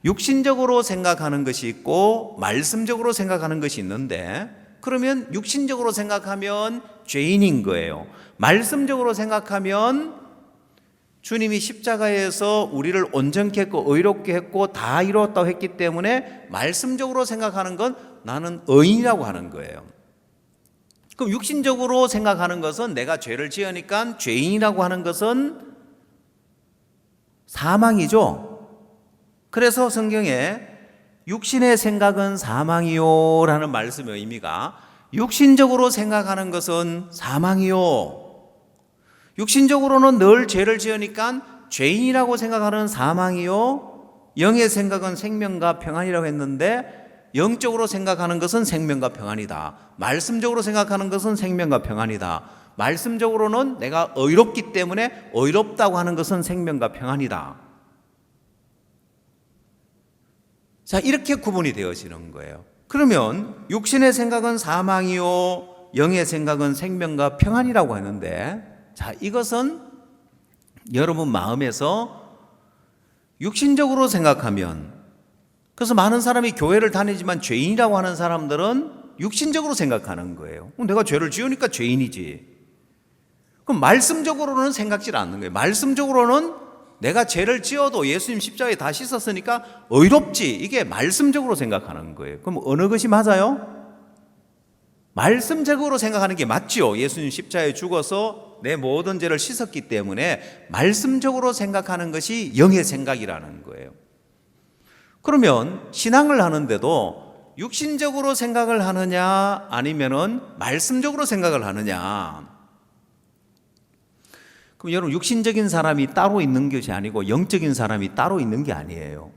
육신적으로 생각하는 것이 있고 말씀적으로 생각하는 것이 있는데, 그러면 육신적으로 생각하면 죄인인 거예요. 말씀적으로 생각하면 주님이 십자가에서 우리를 온전케 했고 의롭게 했고 다 이루었다고 했기 때문에 말씀적으로 생각하는 건 나는 의인이라고 하는 거예요. 그럼 육신적으로 생각하는 것은 내가 죄를 지으니까 죄인이라고 하는 것은 사망이죠. 그래서 성경에 육신의 생각은 사망이요 라는 말씀의 의미가 육신적으로 생각하는 것은 사망이요, 육신적으로는 늘 죄를 지으니까 죄인이라고 생각하는 사망이요, 영의 생각은 생명과 평안이라고 했는데 영적으로 생각하는 것은 생명과 평안이다. 말씀적으로 생각하는 것은 생명과 평안이다. 말씀적으로는 내가 의롭기 때문에 의롭다고 하는 것은 생명과 평안이다. 자, 이렇게 구분이 되어지는 거예요. 그러면 육신의 생각은 사망이요, 영의 생각은 생명과 평안이라고 하는데, 자, 이것은 여러분 마음에서 육신적으로 생각하면, 그래서 많은 사람이 교회를 다니지만 죄인이라고 하는 사람들은 육신적으로 생각하는 거예요. 내가 죄를 지으니까 죄인이지. 그럼 말씀적으로는 생각질 않는 거예요. 말씀적으로는 내가 죄를 지어도 예수님 십자가에 다 씻었으니까 의롭지. 이게 말씀적으로 생각하는 거예요. 그럼 어느 것이 맞아요? 말씀적으로 생각하는 게 맞지요. 예수님 십자가에 죽어서 내 모든 죄를 씻었기 때문에 말씀적으로 생각하는 것이 영의 생각이라는 거예요. 그러면 신앙을 하는데도 육신적으로 생각을 하느냐 아니면은 말씀적으로 생각을 하느냐. 그럼 여러분, 육신적인 사람이 따로 있는 것이 아니고 영적인 사람이 따로 있는 게 아니에요.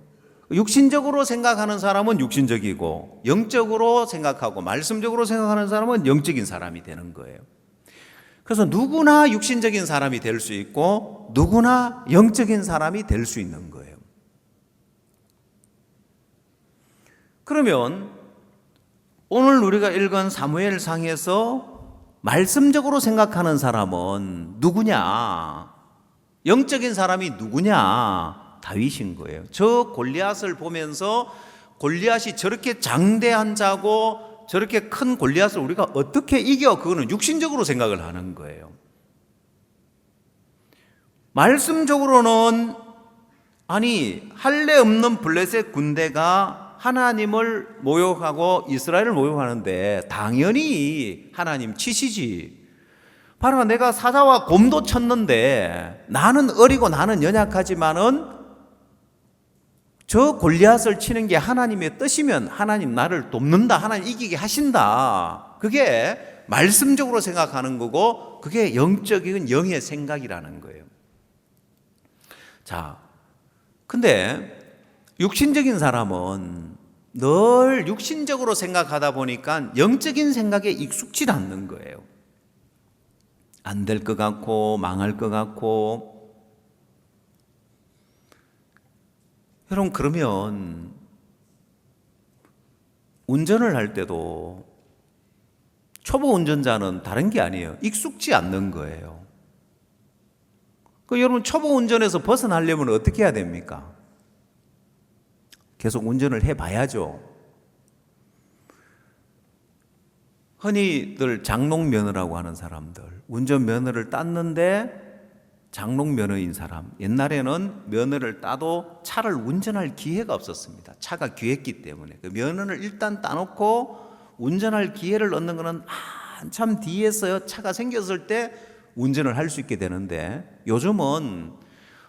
육신적으로 생각하는 사람은 육신적이고 영적으로 생각하고 말씀적으로 생각하는 사람은 영적인 사람이 되는 거예요. 그래서 누구나 육신적인 사람이 될 수 있고 누구나 영적인 사람이 될 수 있는 거예요. 그러면 오늘 우리가 읽은 사무엘상에서 말씀적으로 생각하는 사람은 누구냐? 영적인 사람이 누구냐? 다윗인 거예요. 저 골리앗을 보면서 골리앗이 저렇게 장대한 자고 저렇게 큰 골리앗을 우리가 어떻게 이겨? 그거는 육신적으로 생각을 하는 거예요. 말씀적으로는 아니, 할례 없는 블레셋 군대가 하나님을 모욕하고 이스라엘을 모욕하는데 당연히 하나님 치시지. 바로 내가 사자와 곰도 쳤는데 나는 어리고 나는 연약하지만은 저 골리앗을 치는 게 하나님의 뜻이면 하나님 나를 돕는다, 하나님 이기게 하신다. 그게 말씀적으로 생각하는 거고 그게 영적인 영의 생각이라는 거예요. 자, 근데 육신적인 사람은 늘 육신적으로 생각하다 보니까 영적인 생각에 익숙지 않는 거예요. 안 될 것 같고 망할 것 같고. 여러분, 그러면 운전을 할 때도 초보 운전자는 다른 게 아니에요. 익숙지 않는 거예요. 여러분, 초보 운전에서 벗어나려면 어떻게 해야 됩니까? 계속 운전을 해봐야죠. 흔히들 장롱면허라고 하는 사람들, 운전면허를 땄는데 장롱면허인 사람, 옛날에는 면허를 따도 차를 운전할 기회가 없었습니다. 차가 귀했기 때문에. 그 면허를 일단 따놓고 운전할 기회를 얻는 것은 한참 뒤에서 차가 생겼을 때 운전을 할 수 있게 되는데, 요즘은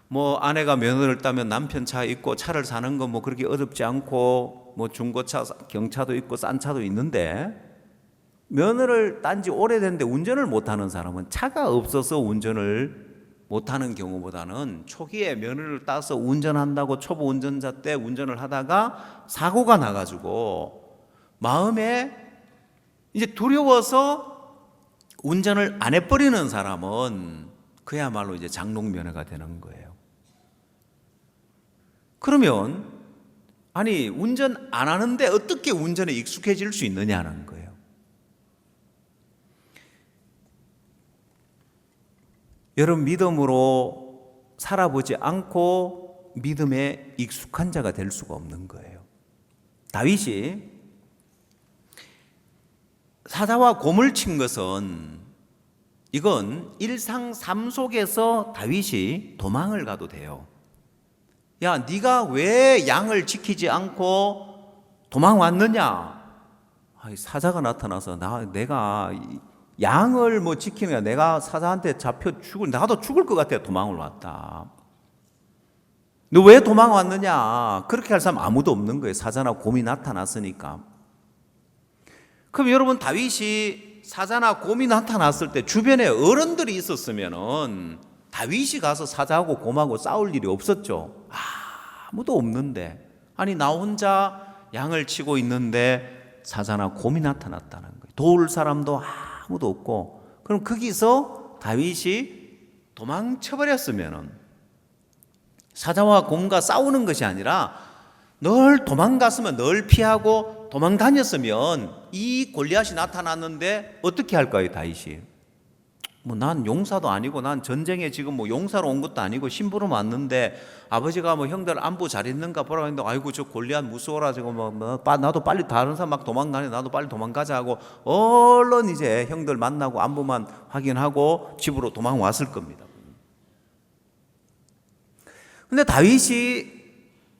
뭐 아내가 면허를 따면 남편 차 있고 차를 사는 건 뭐 그렇게 어렵지 않고 뭐 중고차, 경차도 있고 싼 차도 있는데, 면허를 딴 지 오래됐는데 운전을 못하는 사람은 차가 없어서 운전을 못하는 경우보다는 초기에 면허를 따서 운전한다고 초보 운전자 때 운전을 하다가 사고가 나가지고 마음에 이제 두려워서 운전을 안 해버리는 사람은 그야말로 이제 장롱면허가 되는 거예요. 그러면 아니, 운전 안 하는데 어떻게 운전에 익숙해질 수 있느냐는 거예요. 여러분, 믿음으로 살아보지 않고 믿음에 익숙한 자가 될 수가 없는 거예요. 다윗이 사자와 곰을 친 것은 이건 일상 삶 속에서 다윗이 도망을 가도 돼요. 야, 네가 왜 양을 지키지 않고 도망왔느냐? 사자가 나타나서 내가 양을 뭐 지키느냐, 내가 사자한테 잡혀 나도 죽을 것 같아 도망을 왔다. 너 왜 도망왔느냐? 그렇게 할 사람 아무도 없는 거예요. 사자나 곰이 나타났으니까. 그럼 여러분, 다윗이 사자나 곰이 나타났을 때 주변에 어른들이 있었으면은 다윗이 가서 사자하고 곰하고 싸울 일이 없었죠. 아무도 없는데, 아니 나 혼자 양을 치고 있는데 사자나 곰이 나타났다는 거예요. 도울 사람도 아무도 없고. 그럼 거기서 다윗이 도망쳐버렸으면은, 사자와 곰과 싸우는 것이 아니라 널 도망갔으면, 널 피하고 도망 다녔으면 이 골리앗이 나타났는데 어떻게 할까요? 다윗이 난 용사도 아니고, 난 전쟁에 지금 뭐 용사로 온 것도 아니고 심부름 왔는데, 아버지가 뭐 형들 안부 잘 있는가 보라고 했는데, 아이고 저 골리앗 무서워라, 지금 나도 빨리, 다른 사람 막 도망가네, 나도 빨리 도망가자 하고 얼른 이제 형들 만나고 안부만 확인하고 집으로 도망왔을 겁니다. 근데 다윗이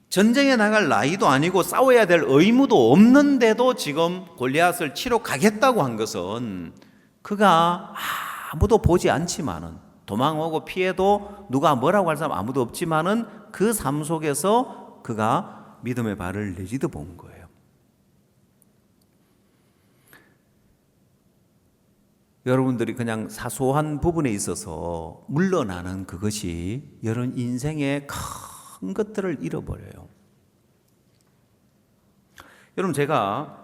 전쟁에 나갈 나이도 아니고 싸워야 될 의무도 없는데도 지금 골리앗을 치러 가겠다고 한 것은, 그가 아무도 보지 않지만은, 도망오고 피해도 누가 뭐라고 할 사람 아무도 없지만은 그 삶 속에서 그가 믿음의 발을 내디뎌 본 거예요. 여러분들이 그냥 사소한 부분에 있어서 물러나는 그것이 여러분 인생의 큰 것들을 잃어버려요. 여러분, 제가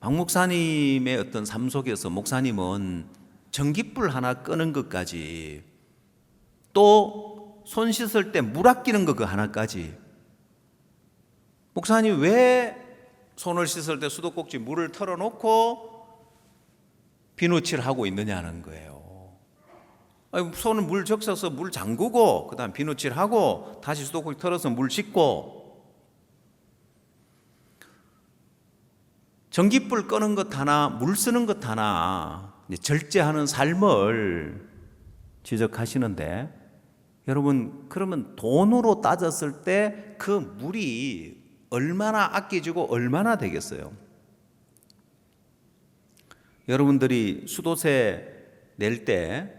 박 목사님의 어떤 삶 속에서, 목사님은 전깃불 하나 끄는 것까지, 또 손 씻을 때 물 아끼는 거 그 하나까지, 목사님 왜 손을 씻을 때 수도꼭지 물을 털어놓고 비누칠 하고 있느냐는 거예요. 손을 물 적셔서 물 잠그고 그 다음 비누칠 하고 다시 수도꼭지 털어서 물 씻고, 전깃불 끄는 것 하나, 물 쓰는 것 하나 절제하는 삶을 지적하시는데, 여러분, 그러면 돈으로 따졌을 때 그 물이 얼마나 아껴지고 얼마나 되겠어요? 여러분들이 수도세 낼 때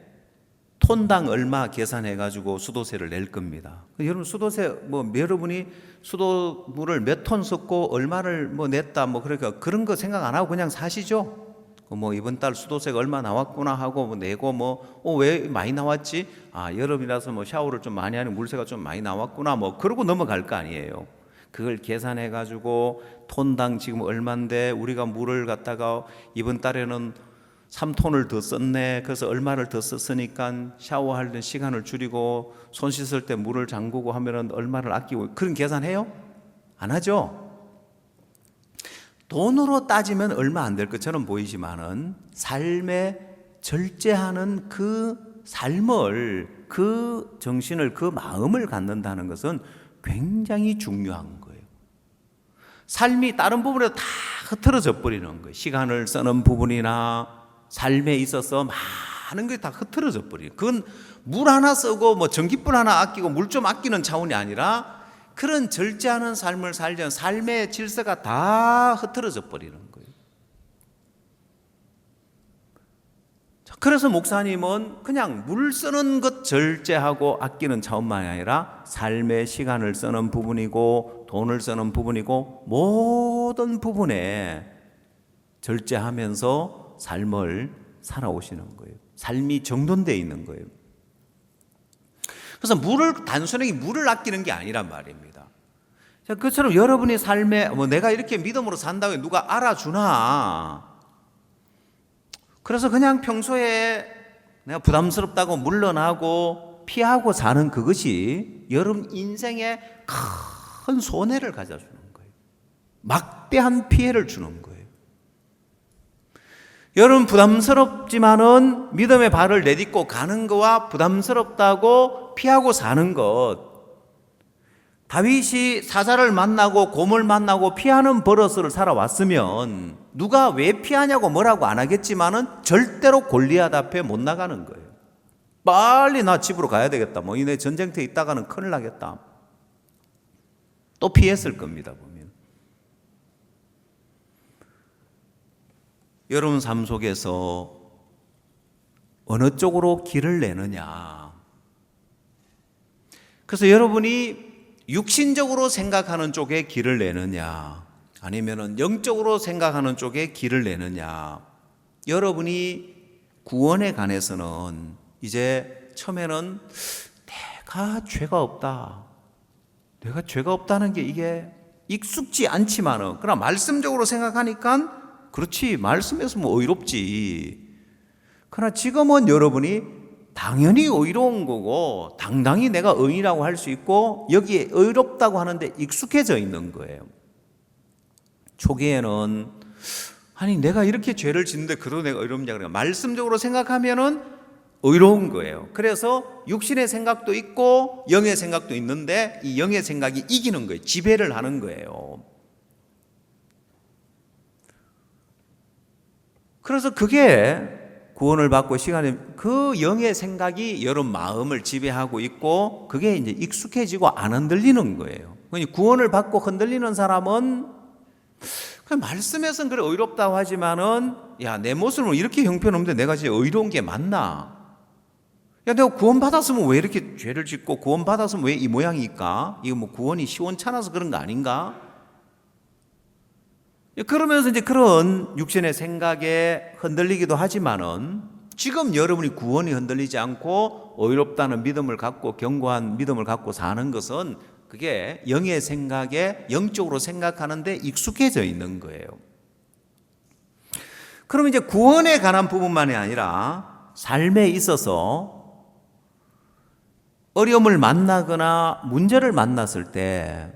톤당 얼마 계산해가지고 수도세를 낼 겁니다. 여러분, 수도세 여러분이 수도물을 몇 톤 썼고 얼마를 냈다 그러니까 그런 거 생각 안 하고 그냥 사시죠. 이번 달 수도세가 얼마 나왔구나 하고 내고 왜 많이 나왔지? 여름이라서 샤워를 좀 많이 하니 물세가 좀 많이 나왔구나 그러고 넘어갈 거 아니에요. 그걸 계산해가지고 톤당 지금 얼마인데 우리가 물을 갖다가 이번 달에는 3톤을 더 썼네. 그래서 얼마를 더 썼으니까 샤워할 때 시간을 줄이고 손 씻을 때 물을 잠그고 하면은 얼마를 아끼고, 그런 계산해요? 안 하죠? 돈으로 따지면 얼마 안 될 것처럼 보이지만은 삶에 절제하는 그 삶을, 그 정신을, 그 마음을 갖는다는 것은 굉장히 중요한 거예요. 삶이 다른 부분에 다 흐트러져 버리는 거예요. 시간을 쓰는 부분이나 삶에 있어서 많은 게 다 흐트러져 버려요. 그건 물 하나 쓰고 전깃불 하나 아끼고 물 좀 아끼는 차원이 아니라, 그런 절제하는 삶을 살려는 삶의 질서가 다 흐트러져 버리는 거예요. 그래서 목사님은 그냥 물 쓰는 것 절제하고 아끼는 차원만이 아니라 삶의 시간을 쓰는 부분이고 돈을 쓰는 부분이고 모든 부분에 절제하면서 삶을 살아오시는 거예요. 삶이 정돈되어 있는 거예요. 그래서 단순하게 물을 아끼는 게 아니란 말입니다. 그처럼 여러분이 삶에 내가 이렇게 믿음으로 산다고 누가 알아주나? 그래서 그냥 평소에 내가 부담스럽다고 물러나고 피하고 사는 그것이 여러분 인생에 큰 손해를 가져주는 거예요. 막대한 피해를 주는 거예요. 여러분, 부담스럽지만은 믿음의 발을 내딛고 가는 거와 부담스럽다고 피하고 사는 것, 다윗이 사자를 만나고 곰을 만나고 피하는 버릇을 살아왔으면 누가 왜 피하냐고 뭐라고 안 하겠지만은 절대로 골리앗 앞에 못 나가는 거예요. 빨리 나 집으로 가야 되겠다. 뭐 내 전쟁터에 있다가는 큰일 나겠다. 또 피했을 겁니다. 보면 여러분 삶 속에서 어느 쪽으로 길을 내느냐. 그래서 여러분이 육신적으로 생각하는 쪽에 길을 내느냐, 아니면은 영적으로 생각하는 쪽에 길을 내느냐. 여러분이 구원에 관해서는 이제 처음에는 내가 죄가 없다. 내가 죄가 없다는 게 이게 익숙지 않지만은, 그러나 말씀적으로 생각하니까 그렇지, 말씀에서 뭐 의롭지. 그러나 지금은 여러분이 당연히 의로운 거고 당당히 내가 의인이라고 할 수 있고 여기에 의롭다고 하는데 익숙해져 있는 거예요. 초기에는 아니 내가 이렇게 죄를 짓는데 그러고 내가 의롭냐, 그러니까 말씀적으로 생각하면은 의로운 거예요. 그래서 육신의 생각도 있고 영의 생각도 있는데 이 영의 생각이 이기는 거예요. 지배를 하는 거예요. 그래서 그게 구원을 받고 시간에 그 영의 생각이 여러분 마음을 지배하고 있고 그게 이제 익숙해지고 안 흔들리는 거예요. 구원을 받고 흔들리는 사람은 그냥 말씀에서는 그래 의롭다고 하지만은 야, 내 모습은 이렇게 형편없는데 내가 진짜 의로운 게 맞나? 야, 내가 구원 받았으면 왜 이렇게 죄를 짓고 구원 받았으면 왜 이 모양일까? 이거 뭐 구원이 시원찮아서 그런 거 아닌가? 그러면서 이제 그런 육신의 생각에 흔들리기도 하지만은 지금 여러분이 구원이 흔들리지 않고 의롭다는 믿음을 갖고 견고한 믿음을 갖고 사는 것은 그게 영의 생각에 영적으로 생각하는데 익숙해져 있는 거예요. 그럼 이제 구원에 관한 부분만이 아니라 삶에 있어서 어려움을 만나거나 문제를 만났을 때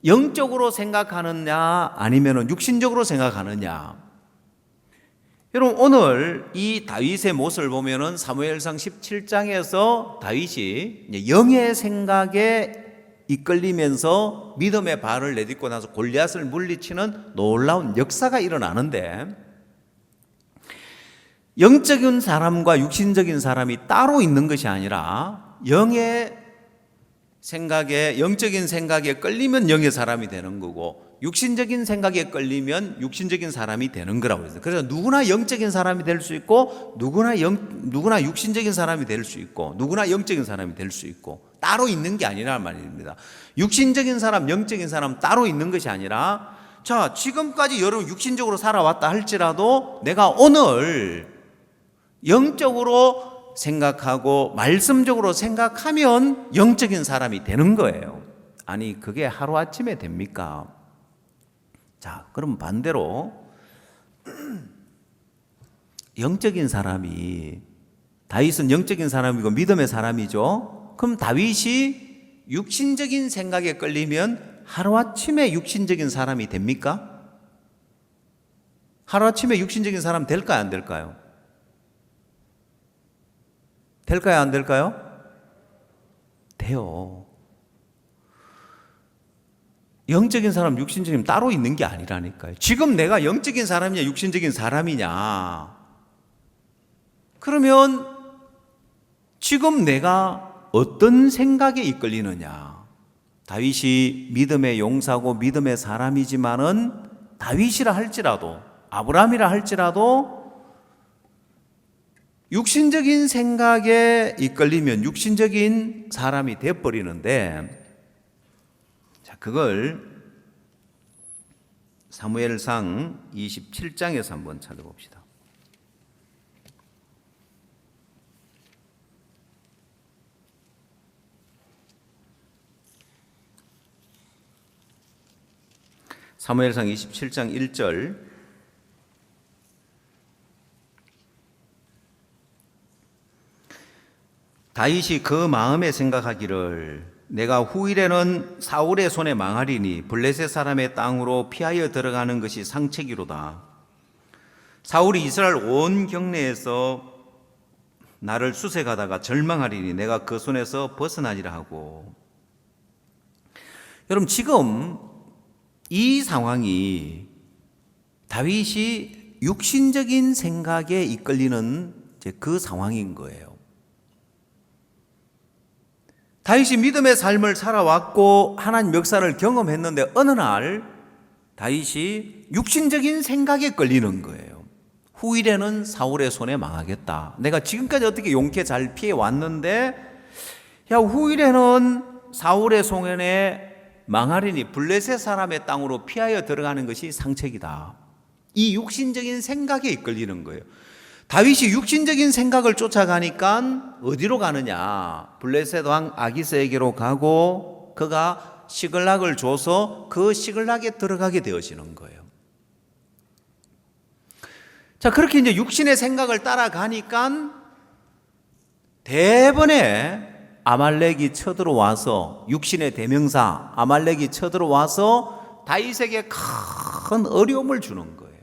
영적으로 생각하느냐 아니면 육신적으로 생각하느냐. 여러분 오늘 이 다윗의 모습을 보면은 사무엘상 17장에서 다윗이 영의 생각에 이끌리면서 믿음의 발을 내딛고 나서 골리앗을 물리치는 놀라운 역사가 일어나는데, 영적인 사람과 육신적인 사람이 따로 있는 것이 아니라 영의 생각에, 영적인 생각에 끌리면 영의 사람이 되는 거고 육신적인 생각에 끌리면 육신적인 사람이 되는 거라고 했어요. 그래서 누구나 영적인 사람이 될 수 있고 누구나 육신적인 사람이 될 수 있고 누구나 영적인 사람이 될 수 있고 따로 있는 게 아니란 말입니다. 육신적인 사람, 영적인 사람 따로 있는 것이 아니라, 자, 지금까지 여러분 육신적으로 살아왔다 할지라도 내가 오늘 영적으로 생각하고 말씀적으로 생각하면 영적인 사람이 되는 거예요. 아니 그게 하루아침에 됩니까? 자, 그럼 반대로 영적인 사람이, 다윗은 영적인 사람이고 믿음의 사람이죠. 그럼 다윗이 육신적인 생각에 끌리면 하루아침에 육신적인 사람이 됩니까? 하루아침에 육신적인 사람 될까요, 안 될까요? 될까요, 안 될까요? 돼요. 영적인 사람, 육신적인 따로 있는 게 아니라니까요. 지금 내가 영적인 사람이냐 육신적인 사람이냐, 그러면 지금 내가 어떤 생각에 이끌리느냐. 다윗이 믿음의 용사고 믿음의 사람이지만은 다윗이라 할지라도 아브라함이라 할지라도 육신적인 생각에 이끌리면 육신적인 사람이 되어버리는데, 자, 그걸 사무엘상 27장에서 한번 찾아봅시다. 사무엘상 27장 1절, 다윗이 그 마음에 생각하기를 내가 후일에는 사울의 손에 망하리니 블레셋 사람의 땅으로 피하여 들어가는 것이 상책이로다. 사울이 이스라엘 온 경내에서 나를 수색하다가 절망하리니 내가 그 손에서 벗어나리라 하고, 여러분, 지금 이 상황이 다윗이 육신적인 생각에 이끌리는 그 상황인 거예요. 다윗이 믿음의 삶을 살아왔고 하나님 역사를 경험했는데 어느 날 다윗이 육신적인 생각에 끌리는 거예요. 후일에는 사울의 손에 망하겠다. 내가 지금까지 어떻게 용케 잘 피해 왔는데 후일에는 사울의 손에 망하리니 블레셋 사람의 땅으로 피하여 들어가는 것이 상책이다. 이 육신적인 생각에 이끌리는 거예요. 다윗이 육신적인 생각을 쫓아가니까 어디로 가느냐? 블레셋 왕 아기스에게로 가고 그가 시글락을 줘서 그 시글락에 들어가게 되어지는 거예요. 자, 그렇게 이제 육신의 생각을 따라가니까 대번에 아말렉이 쳐들어와서, 육신의 대명사 아말렉이 쳐들어와서 다윗에게 큰 어려움을 주는 거예요.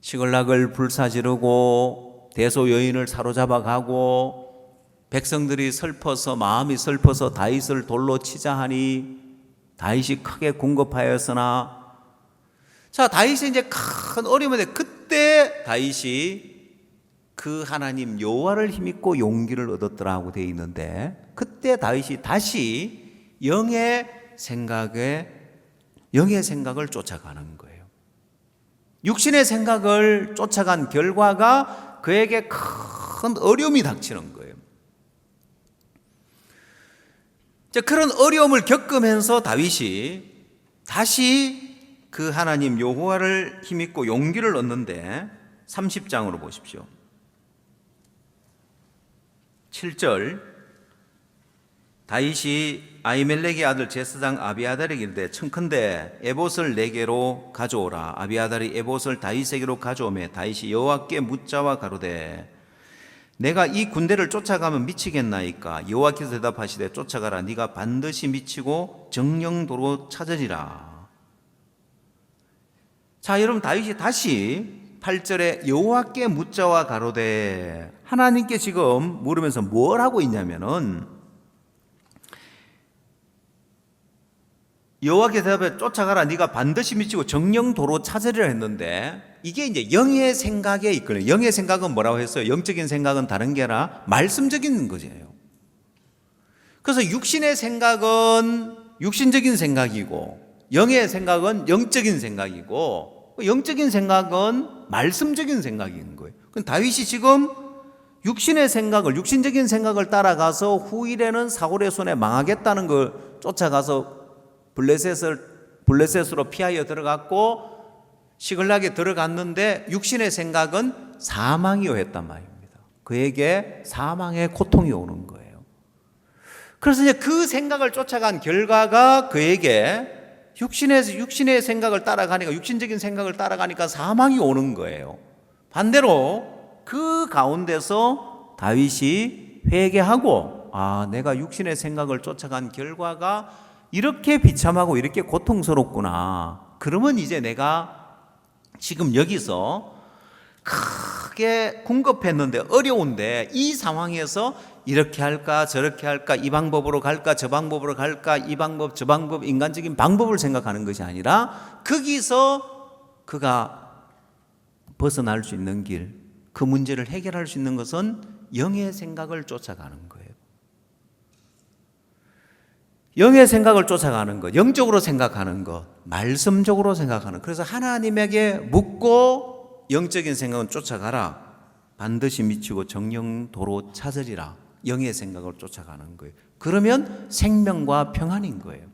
시글락을 불사지르고 대소 여인을 사로잡아 가고 백성들이 슬퍼서, 마음이 슬퍼서 다윗을 돌로 치자 하니 다윗이 크게 궁급하였으나, 자, 다윗이 이제 큰 어려움인데 그때 다윗이 그 하나님 여호와를 힘입고 용기를 얻었더라고 되어 있는데, 그때 다윗이 다시 영의 생각을 쫓아가는 거예요. 육신의 생각을 쫓아간 결과가 그에게 큰 어려움이 닥치는 거예요. 자, 그런 어려움을 겪으면서 다윗이 다시 그 하나님 여호와를 힘입고 용기를 얻는데 30장으로 보십시오. 7절, 다윗이 아히멜렉의 아들 제사장 아비아달에게 이르되 청컨대 에봇을 내게로 가져오라. 아비아달이 에봇을 다윗에게로 가져오매 다윗이 여호와께 묻자와 가로되 내가 이 군대를 쫓아가면 미치겠나이까? 여호와께서 대답하시되 쫓아가라. 네가 반드시 미치고 정령도로 찾으리라. 자, 여러분, 다윗이 다시 8절에 여호와께 묻자와 가로되, 하나님께 지금 물으면서 뭘 하고 있냐면은 여호와께 대답해 쫓아가라. 네가 반드시 미치고 정령도로 찾으리라 했는데, 이게 이제 영의 생각에 이끌려요. 영의 생각은 뭐라고 했어요? 영적인 생각은 다른 게 아니라 말씀적인 거예요. 그래서 육신의 생각은 육신적인 생각이고 영의 생각은 영적인 생각이고 영적인 생각은 말씀적인 생각인 거예요. 그럼 다윗이 지금 육신적인 생각을 따라가서 후일에는 사울의 손에 망하겠다는 걸 쫓아가서 블레셋으로 피하여 들어갔고 시글락에 들어갔는데 육신의 생각은 사망이요 했단 말입니다. 그에게 사망의 고통이 오는 거예요. 그래서 이제 그 생각을 쫓아간 결과가 그에게 육신의 생각을 따라가니까, 육신적인 생각을 따라가니까 사망이 오는 거예요. 반대로 그 가운데서 다윗이 회개하고, 내가 육신의 생각을 쫓아간 결과가 이렇게 비참하고 이렇게 고통스럽구나. 그러면 이제 내가 지금 여기서 크게 궁급했는데 어려운데 이 상황에서 이렇게 할까 저렇게 할까, 이 방법으로 갈까 저 방법으로 갈까, 이 방법 저 방법, 인간적인 방법을 생각하는 것이 아니라 거기서 그가 벗어날 수 있는 길, 그 문제를 해결할 수 있는 것은 영의 생각을 쫓아가는 거예요. 영의 생각을 쫓아가는 것, 영적으로 생각하는 것, 말씀적으로 생각하는 것. 그래서 하나님에게 묻고 영적인 생각은 쫓아가라. 반드시 미치고 정령도로 찾으리라. 영의 생각을 쫓아가는 거예요. 그러면 생명과 평안인 거예요.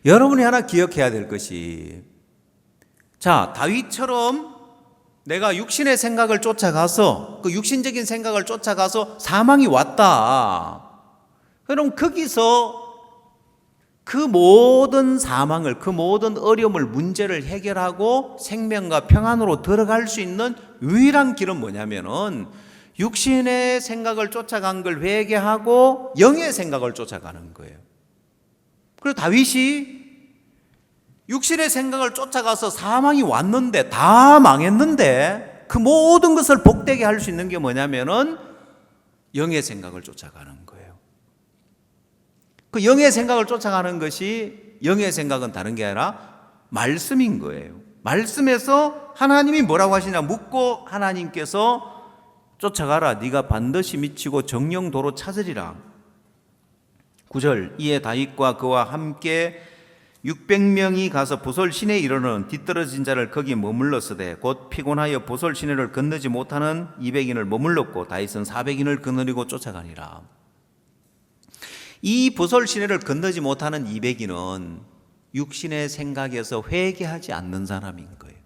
여러분이 하나 기억해야 될 것이, 자, 다윗처럼 내가 육신의 생각을 쫓아가서, 그 육신적인 생각을 쫓아가서 사망이 왔다. 그럼 거기서 그 모든 사망을, 그 모든 어려움을, 문제를 해결하고 생명과 평안으로 들어갈 수 있는 유일한 길은 뭐냐면은 육신의 생각을 쫓아간 걸 회개하고 영의 생각을 쫓아가는 거예요. 그래서 다윗이 육신의 생각을 쫓아가서 사망이 왔는데, 다 망했는데 그 모든 것을 복되게 할 수 있는 게 뭐냐면은 영의 생각을 쫓아가는 거예요. 그 영의 생각을 쫓아가는 것이, 영의 생각은 다른 게 아니라 말씀인 거예요. 말씀에서 하나님이 뭐라고 하시냐 묻고 하나님께서 쫓아가라. 네가 반드시 미치고 정령도로 찾으리라. 9절 이에 다윗과 그와 함께 600명이 가서 보솔 시내에 이르는 뒤떨어진 자를 거기 머물렀으되 곧 피곤하여 보솔 시내를 건너지 못하는 200인을 머물렀고 다윗은 400인을 거느리고 쫓아가니라. 이 보솔 시내를 건너지 못하는 200인은 육신의 생각에서 회개하지 않는 사람인 거예요.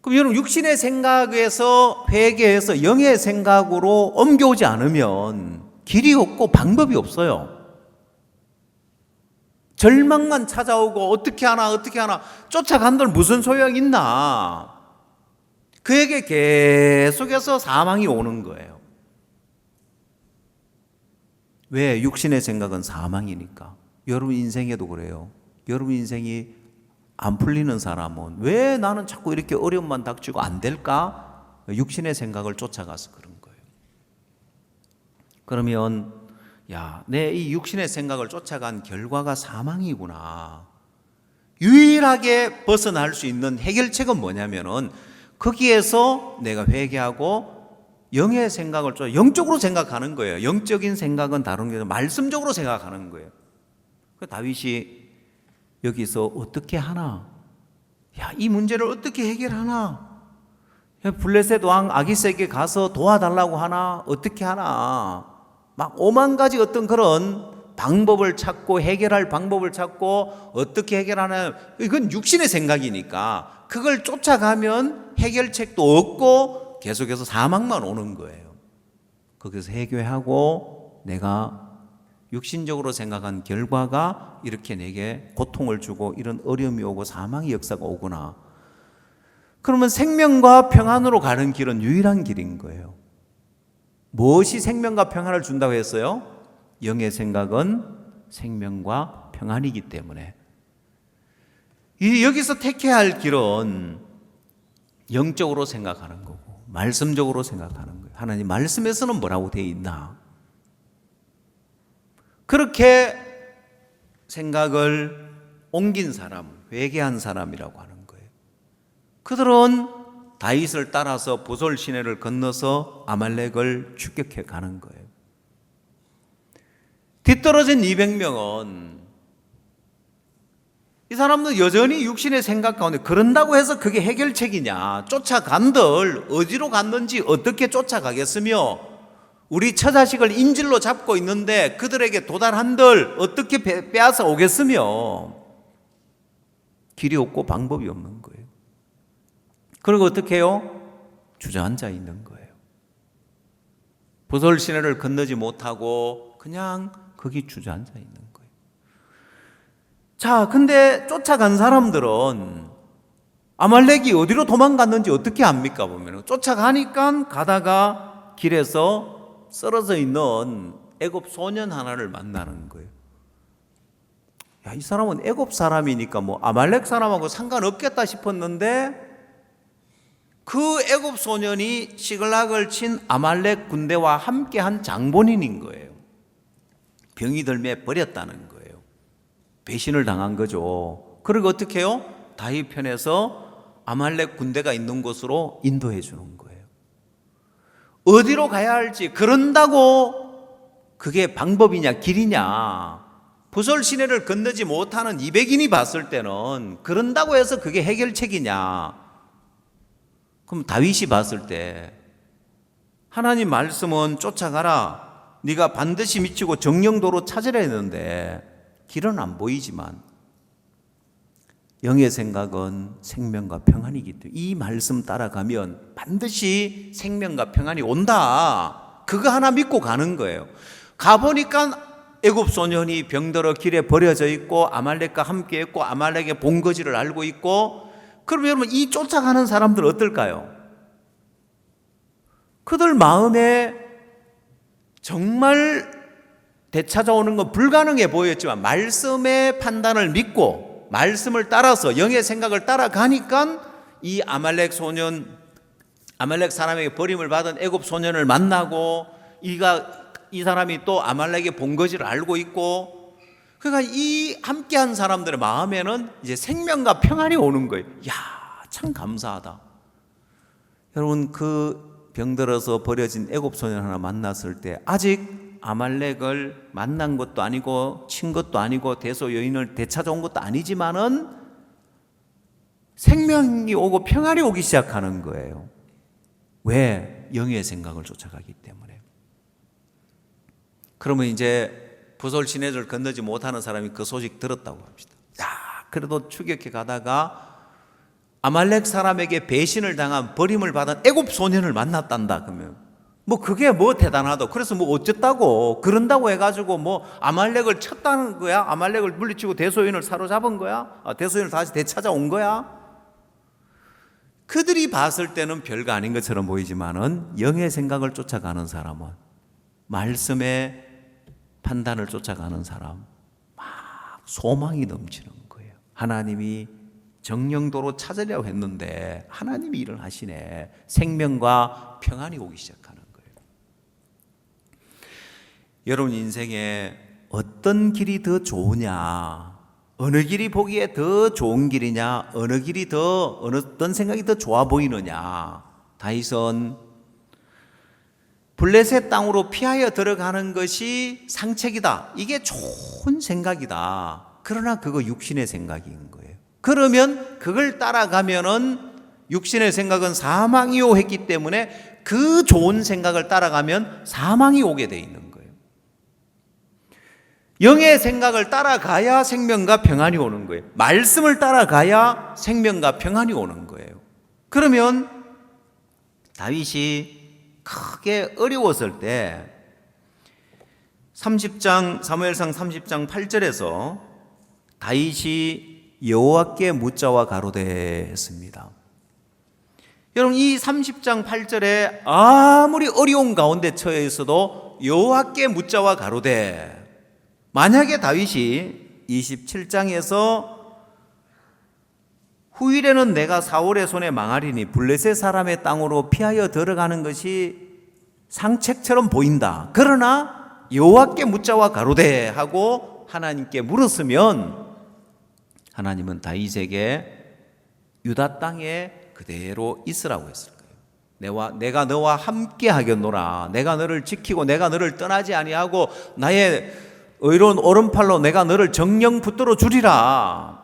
그럼 여러분 육신의 생각에서 회개해서 영의 생각으로 옮겨오지 않으면 길이 없고 방법이 없어요. 절망만 찾아오고 어떻게 하나 쫓아간들 무슨 소용 있나. 그에게 계속해서 사망이 오는 거예요. 왜? 육신의 생각은 사망이니까. 여러분 인생에도 그래요. 여러분 인생이 안 풀리는 사람은 왜 나는 자꾸 이렇게 어려움만 닥치고 안 될까? 육신의 생각을 쫓아가서 그런 거예요. 그러면 내 이 육신의 생각을 쫓아간 결과가 사망이구나. 유일하게 벗어날 수 있는 해결책은 뭐냐면은 거기에서 내가 회개하고 영의 생각을 영적으로 생각하는 거예요. 영적인 생각은 다른 게 말씀적으로 생각하는 거예요. 그 다윗이 여기서 어떻게 하나? 이 문제를 어떻게 해결하나? 블레셋 왕 아기스에게 가서 도와달라고 하나? 어떻게 하나? 막 5만 가지 어떤 그런 방법을 찾고 해결할 방법을 찾고 어떻게 해결하나? 이건 육신의 생각이니까 그걸 쫓아가면 해결책도 없고 계속해서 사망만 오는 거예요. 거기서 해결하고 내가 육신적으로 생각한 결과가 이렇게 내게 고통을 주고 이런 어려움이 오고 사망의 역사가 오구나. 그러면 생명과 평안으로 가는 길은 유일한 길인 거예요. 무엇이 생명과 평안을 준다고 했어요? 영의 생각은 생명과 평안이기 때문에 여기서 택해야 할 길은 영적으로 생각하는 거고 말씀적으로 생각하는 거예요. 하나님 말씀에서는 뭐라고 되어 있나? 그렇게 생각을 옮긴 사람, 회개한 사람이라고 하는 거예요. 그들은 다윗을 따라서 보솔 시내를 건너서 아말렉을 추격해 가는 거예요. 뒤떨어진 200명은 이 사람은 여전히 육신의 생각 가운데 그런다고 해서 그게 해결책이냐? 쫓아간들 어디로 갔는지 어떻게 쫓아가겠으며 우리 처자식을 인질로 잡고 있는데 그들에게 도달한들 어떻게 빼앗아 오겠으며 길이 없고 방법이 없는 거예요. 그리고 어떻게 해요? 주저앉아 있는 거예요. 보솔 시내를 건너지 못하고 그냥 거기 주저앉아 있는 거예요. 자, 근데 쫓아간 사람들은 아말렉이 어디로 도망갔는지 어떻게 압니까? 보면 쫓아가니까 가다가 길에서 쓰러져 있는 애굽 소년 하나를 만나는 거예요. 이 사람은 애굽 사람이니까 뭐 아말렉 사람하고 상관없겠다 싶었는데 그 애굽 소년이 시글락을 친 아말렉 군대와 함께한 장본인인 거예요. 병이 들매 버렸다는 거예요. 배신을 당한 거죠. 그리고 어떻게 해요? 다윗 편에서 아말렉 군대가 있는 곳으로 인도해 주는 거예요. 어디로 가야 할지 그런다고 그게 방법이냐 길이냐 보솔 시내를 건너지 못하는 200인이 봤을 때는 그런다고 해서 그게 해결책이냐. 그럼 다윗이 봤을 때 하나님 말씀은 쫓아가라 네가 반드시 미치고 정령도로 찾으라 했는데 길은 안 보이지만 영의 생각은 생명과 평안이기 때문에 이 말씀 따라가면 반드시 생명과 평안이 온다. 그거 하나 믿고 가는 거예요. 가보니까 애굽 소년이 병들어 길에 버려져 있고 아말렉과 함께 있고 아말렉의 본거지를 알고 있고 그럼 여러분 이 쫓아가는 사람들 어떨까요? 그들 마음에 정말 되찾아오는 건 불가능해 보였지만 말씀의 판단을 믿고 말씀을 따라서 영의 생각을 따라가니까 이 아말렉 소년, 아말렉 사람에게 버림을 받은 애굽 소년을 만나고 이 사람이 또 아말렉의 본거지를 알고 있고, 그러니까 이 함께한 사람들의 마음에는 이제 생명과 평안이 오는 거예요. 야, 참 감사하다. 여러분, 그 병들어서 버려진 애굽 소년 하나 만났을 때 아직 아말렉을 만난 것도 아니고 친 것도 아니고 대소 여인을 되찾아온 것도 아니지만은 생명이 오고 평안이 오기 시작하는 거예요. 왜? 영의 생각을 쫓아가기 때문에. 그러면 이제 부솔 시내를 건너지 못하는 사람이 그 소식 들었다고 합시다. 야, 그래도 추격해 가다가 아말렉 사람에게 배신을 당한 버림을 받은 애굽 소년을 만났단다. 그러면 뭐 그게 뭐 대단하다. 그래서 뭐 어쨌다고 그런다고 해가지고 뭐 아말렉을 쳤다는 거야? 아말렉을 물리치고 대소인을 사로잡은 거야? 대소인을 다시 되찾아온 거야? 그들이 봤을 때는 별거 아닌 것처럼 보이지만은 영의 생각을 쫓아가는 사람은, 말씀의 판단을 쫓아가는 사람, 막 소망이 넘치는 거예요. 하나님이 정령도로 찾으려고 했는데 하나님이 일을 하시네. 생명과 평안이 오기 시작하는 거예요. 여러분 인생에 어떤 길이 더 좋으냐, 어느 길이 보기에 더 좋은 길이냐, 어느 길이 더 어떤 생각이 더 좋아 보이느냐. 다윗은 블레셋 땅으로 피하여 들어가는 것이 상책이다. 이게 좋은 생각이다. 그러나 그거 육신의 생각인 거예요. 그러면 그걸 따라가면은 육신의 생각은 사망이요 했기 때문에 그 좋은 생각을 따라가면 사망이 오게 돼 있는 거예요. 영의 생각을 따라가야 생명과 평안이 오는 거예요. 말씀을 따라가야 생명과 평안이 오는 거예요. 그러면 다윗이 크게 어려웠을 때 30장 사무엘상 30장 8절에서 다윗이 여호와께 묻자와 가로되 했습니다. 여러분 이 30장 8절에 아무리 어려운 가운데 처해 있어도 여호와께 묻자와 가로되, 만약에 다윗이 27장에서 후일에는 내가 사울의 손에 망하리니 블레셋 사람의 땅으로 피하여 들어가는 것이 상책처럼 보인다. 그러나 여호와께 묻자와 가로되 하고 하나님께 물었으면 하나님은 다윗에게 유다 땅에 그대로 있으라고 했을 거예요. 내가 너와 함께 하겠노라. 내가 너를 지키고 내가 너를 떠나지 아니하고 나의 의로운 오른팔로 내가 너를 정령 붙들어 주리라.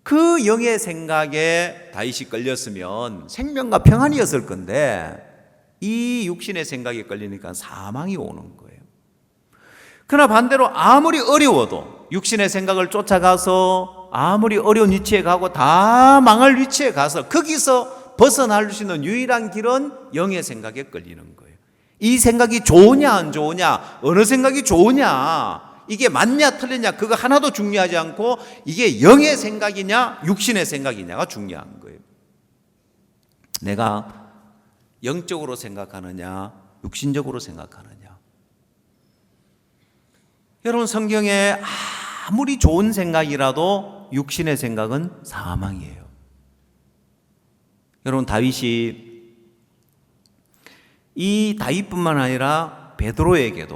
그 영의 생각에 다윗이 걸렸으면 생명과 평안이었을 건데 이 육신의 생각에 걸리니까 사망이 오는 거예요. 그러나 반대로 아무리 어려워도 육신의 생각을 쫓아가서 아무리 어려운 위치에 가고 다 망할 위치에 가서 거기서 벗어날 수 있는 유일한 길은 영의 생각에 걸리는 거예요. 이 생각이 좋으냐 안 좋으냐, 어느 생각이 좋으냐, 이게 맞냐 틀리냐 그거 하나도 중요하지 않고 이게 영의 생각이냐 육신의 생각이냐가 중요한 거예요. 내가 영적으로 생각하느냐 육신적으로 생각하느냐. 여러분 성경에 아무리 좋은 생각이라도 육신의 생각은 사망이에요. 여러분 다윗이 이 다윗뿐만 아니라 베드로에게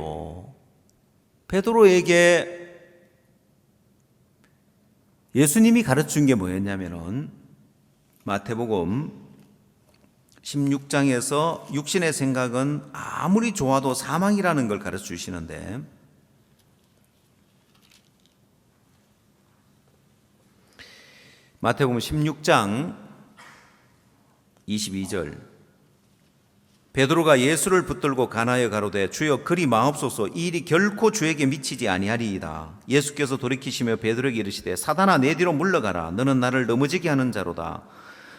예수님이 가르친 게 뭐였냐면은 마태복음 16장에서 육신의 생각은 아무리 좋아도 사망이라는 걸 가르쳐 주시는데 마태복음 16장 22절 베드로가 예수를 붙들고 간하여 가로되 주여 그리 마옵소서 이 일이 결코 주에게 미치지 아니하리이다. 예수께서 돌이키시며 베드로에게 이르시되 사단아 내 뒤로 물러가라. 너는 나를 넘어지게 하는 자로다.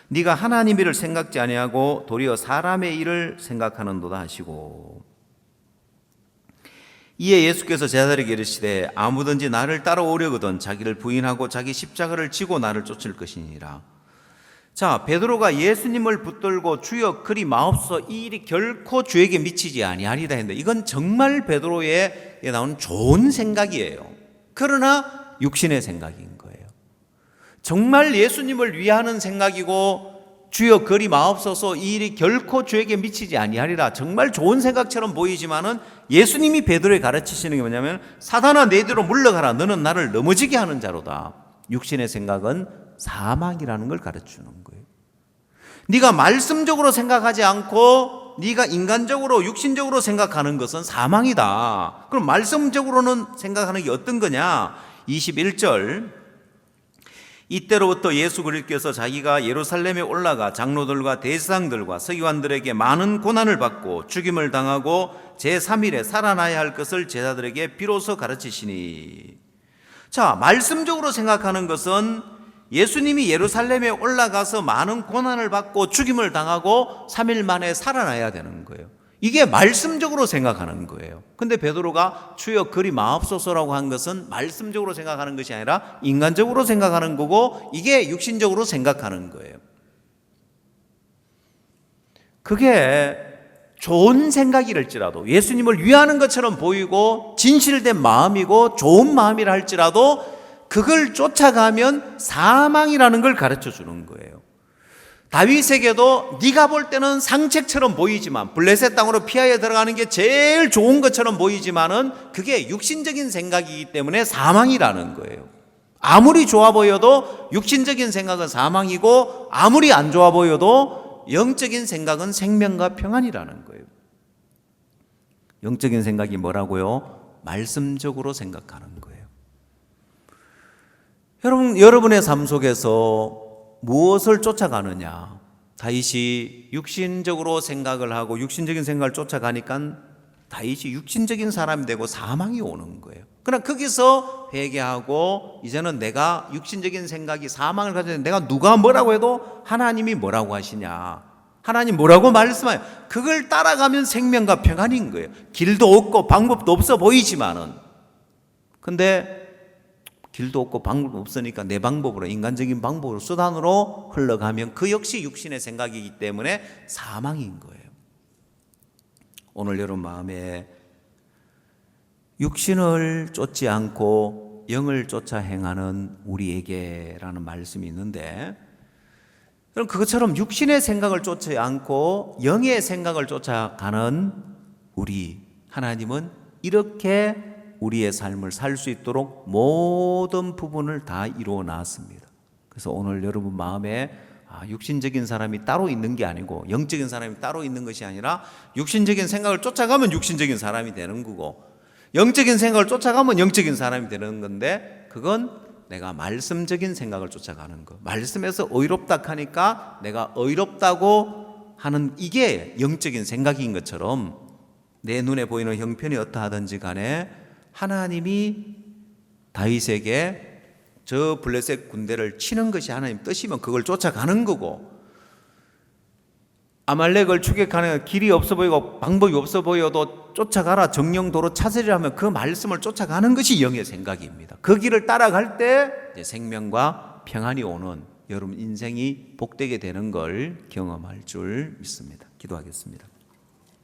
네가 하나님 일을 생각지 아니하고 도리어 사람의 일을 생각하는도다 하시고 이에 예수께서 제자들에게 이르시되 아무든지 나를 따라오려거든 자기를 부인하고 자기 십자가를 지고 나를 쫓을 것이니라. 자, 베드로가 예수님을 붙들고 주여 그리 마옵소서 이 일이 결코 주에게 미치지 아니하리다 했는데 이건 정말 베드로에 나오는 좋은 생각이에요. 그러나 육신의 생각인 거예요. 정말 예수님을 위하는 생각이고 주여 그리 마옵소서 이 일이 결코 주에게 미치지 아니하리라. 정말 좋은 생각처럼 보이지만은 예수님이 베드로에 가르치시는 게 뭐냐면 사단아 내 뒤로 물러가라. 너는 나를 넘어지게 하는 자로다. 육신의 생각은 사망이라는 걸 가르치는 거예요. 네가 말씀적으로 생각하지 않고 네가 인간적으로 육신적으로 생각하는 것은 사망이다. 그럼 말씀적으로는 생각하는 게 어떤 거냐? 21절 이때로부터 예수 그리스도께서 자기가 예루살렘에 올라가 장로들과 대제사장들과 서기관들에게 많은 고난을 받고 죽임을 당하고 제3일에 살아나야 할 것을 제자들에게 비로소 가르치시니. 자, 말씀적으로 생각하는 것은 예수님이 예루살렘에 올라가서 많은 고난을 받고 죽임을 당하고 3일 만에 살아나야 되는 거예요. 이게 말씀적으로 생각하는 거예요. 근데 베드로가 주여 그리 마옵소서라고 한 것은 말씀적으로 생각하는 것이 아니라 인간적으로 생각하는 거고 이게 육신적으로 생각하는 거예요. 그게 좋은 생각이랄지라도 예수님을 위하는 것처럼 보이고 진실된 마음이고 좋은 마음이라 할지라도 그걸 쫓아가면 사망이라는 걸 가르쳐 주는 거예요. 다윗에게도 네가 볼 때는 상책처럼 보이지만 블레셋 땅으로 피하여 들어가는 게 제일 좋은 것처럼 보이지만은 그게 육신적인 생각이기 때문에 사망이라는 거예요. 아무리 좋아 보여도 육신적인 생각은 사망이고 아무리 안 좋아 보여도 영적인 생각은 생명과 평안이라는 거예요. 영적인 생각이 뭐라고요? 말씀적으로 생각하는 거예요. 여러분의 삶 속에서 무엇을 쫓아가느냐? 다윗이 육신적으로 생각을 하고 육신적인 생각을 쫓아가니까 다윗이 육신적인 사람이 되고 사망이 오는 거예요. 그러나 거기서 회개하고 이제는 내가 육신적인 생각이 사망을 가져야 내가 누가 뭐라고 해도 하나님이 뭐라고 하시냐? 하나님 뭐라고 말씀하요? 그걸 따라가면 생명과 평안인 거예요. 길도 없고 방법도 없어 보이지만은 근데 길도 없고 방법도 없으니까 내 방법으로 인간적인 방법으로 수단으로 흘러가면 그 역시 육신의 생각이기 때문에 사망인 거예요. 오늘 여러분 마음에 육신을 쫓지 않고 영을 쫓아 행하는 우리에게라는 말씀이 있는데 그럼 그것처럼 육신의 생각을 쫓지 않고 영의 생각을 쫓아가는 우리 하나님은 이렇게 우리의 삶을 살 수 있도록 모든 부분을 다 이루어 놨습니다. 그래서 오늘 여러분 마음에 육신적인 사람이 따로 있는 게 아니고 영적인 사람이 따로 있는 것이 아니라 육신적인 생각을 쫓아가면 육신적인 사람이 되는 거고 영적인 생각을 쫓아가면 영적인 사람이 되는 건데 그건 내가 말씀적인 생각을 쫓아가는 거. 말씀에서 의롭다 하니까 내가 의롭다고 하는 이게 영적인 생각인 것처럼 내 눈에 보이는 형편이 어떠하든지 간에 하나님이 다윗에게 저 블레셋 군대를 치는 것이 하나님 뜻이면 그걸 쫓아가는 거고 아말렉을 추격하는 길이 없어 보이고 방법이 없어 보여도 쫓아가라 정령도로 찾으리라 하면 그 말씀을 쫓아가는 것이 영의 생각입니다. 그 길을 따라갈 때 이제 생명과 평안이 오는 여러분 인생이 복되게 되는 걸 경험할 줄 믿습니다. 기도하겠습니다.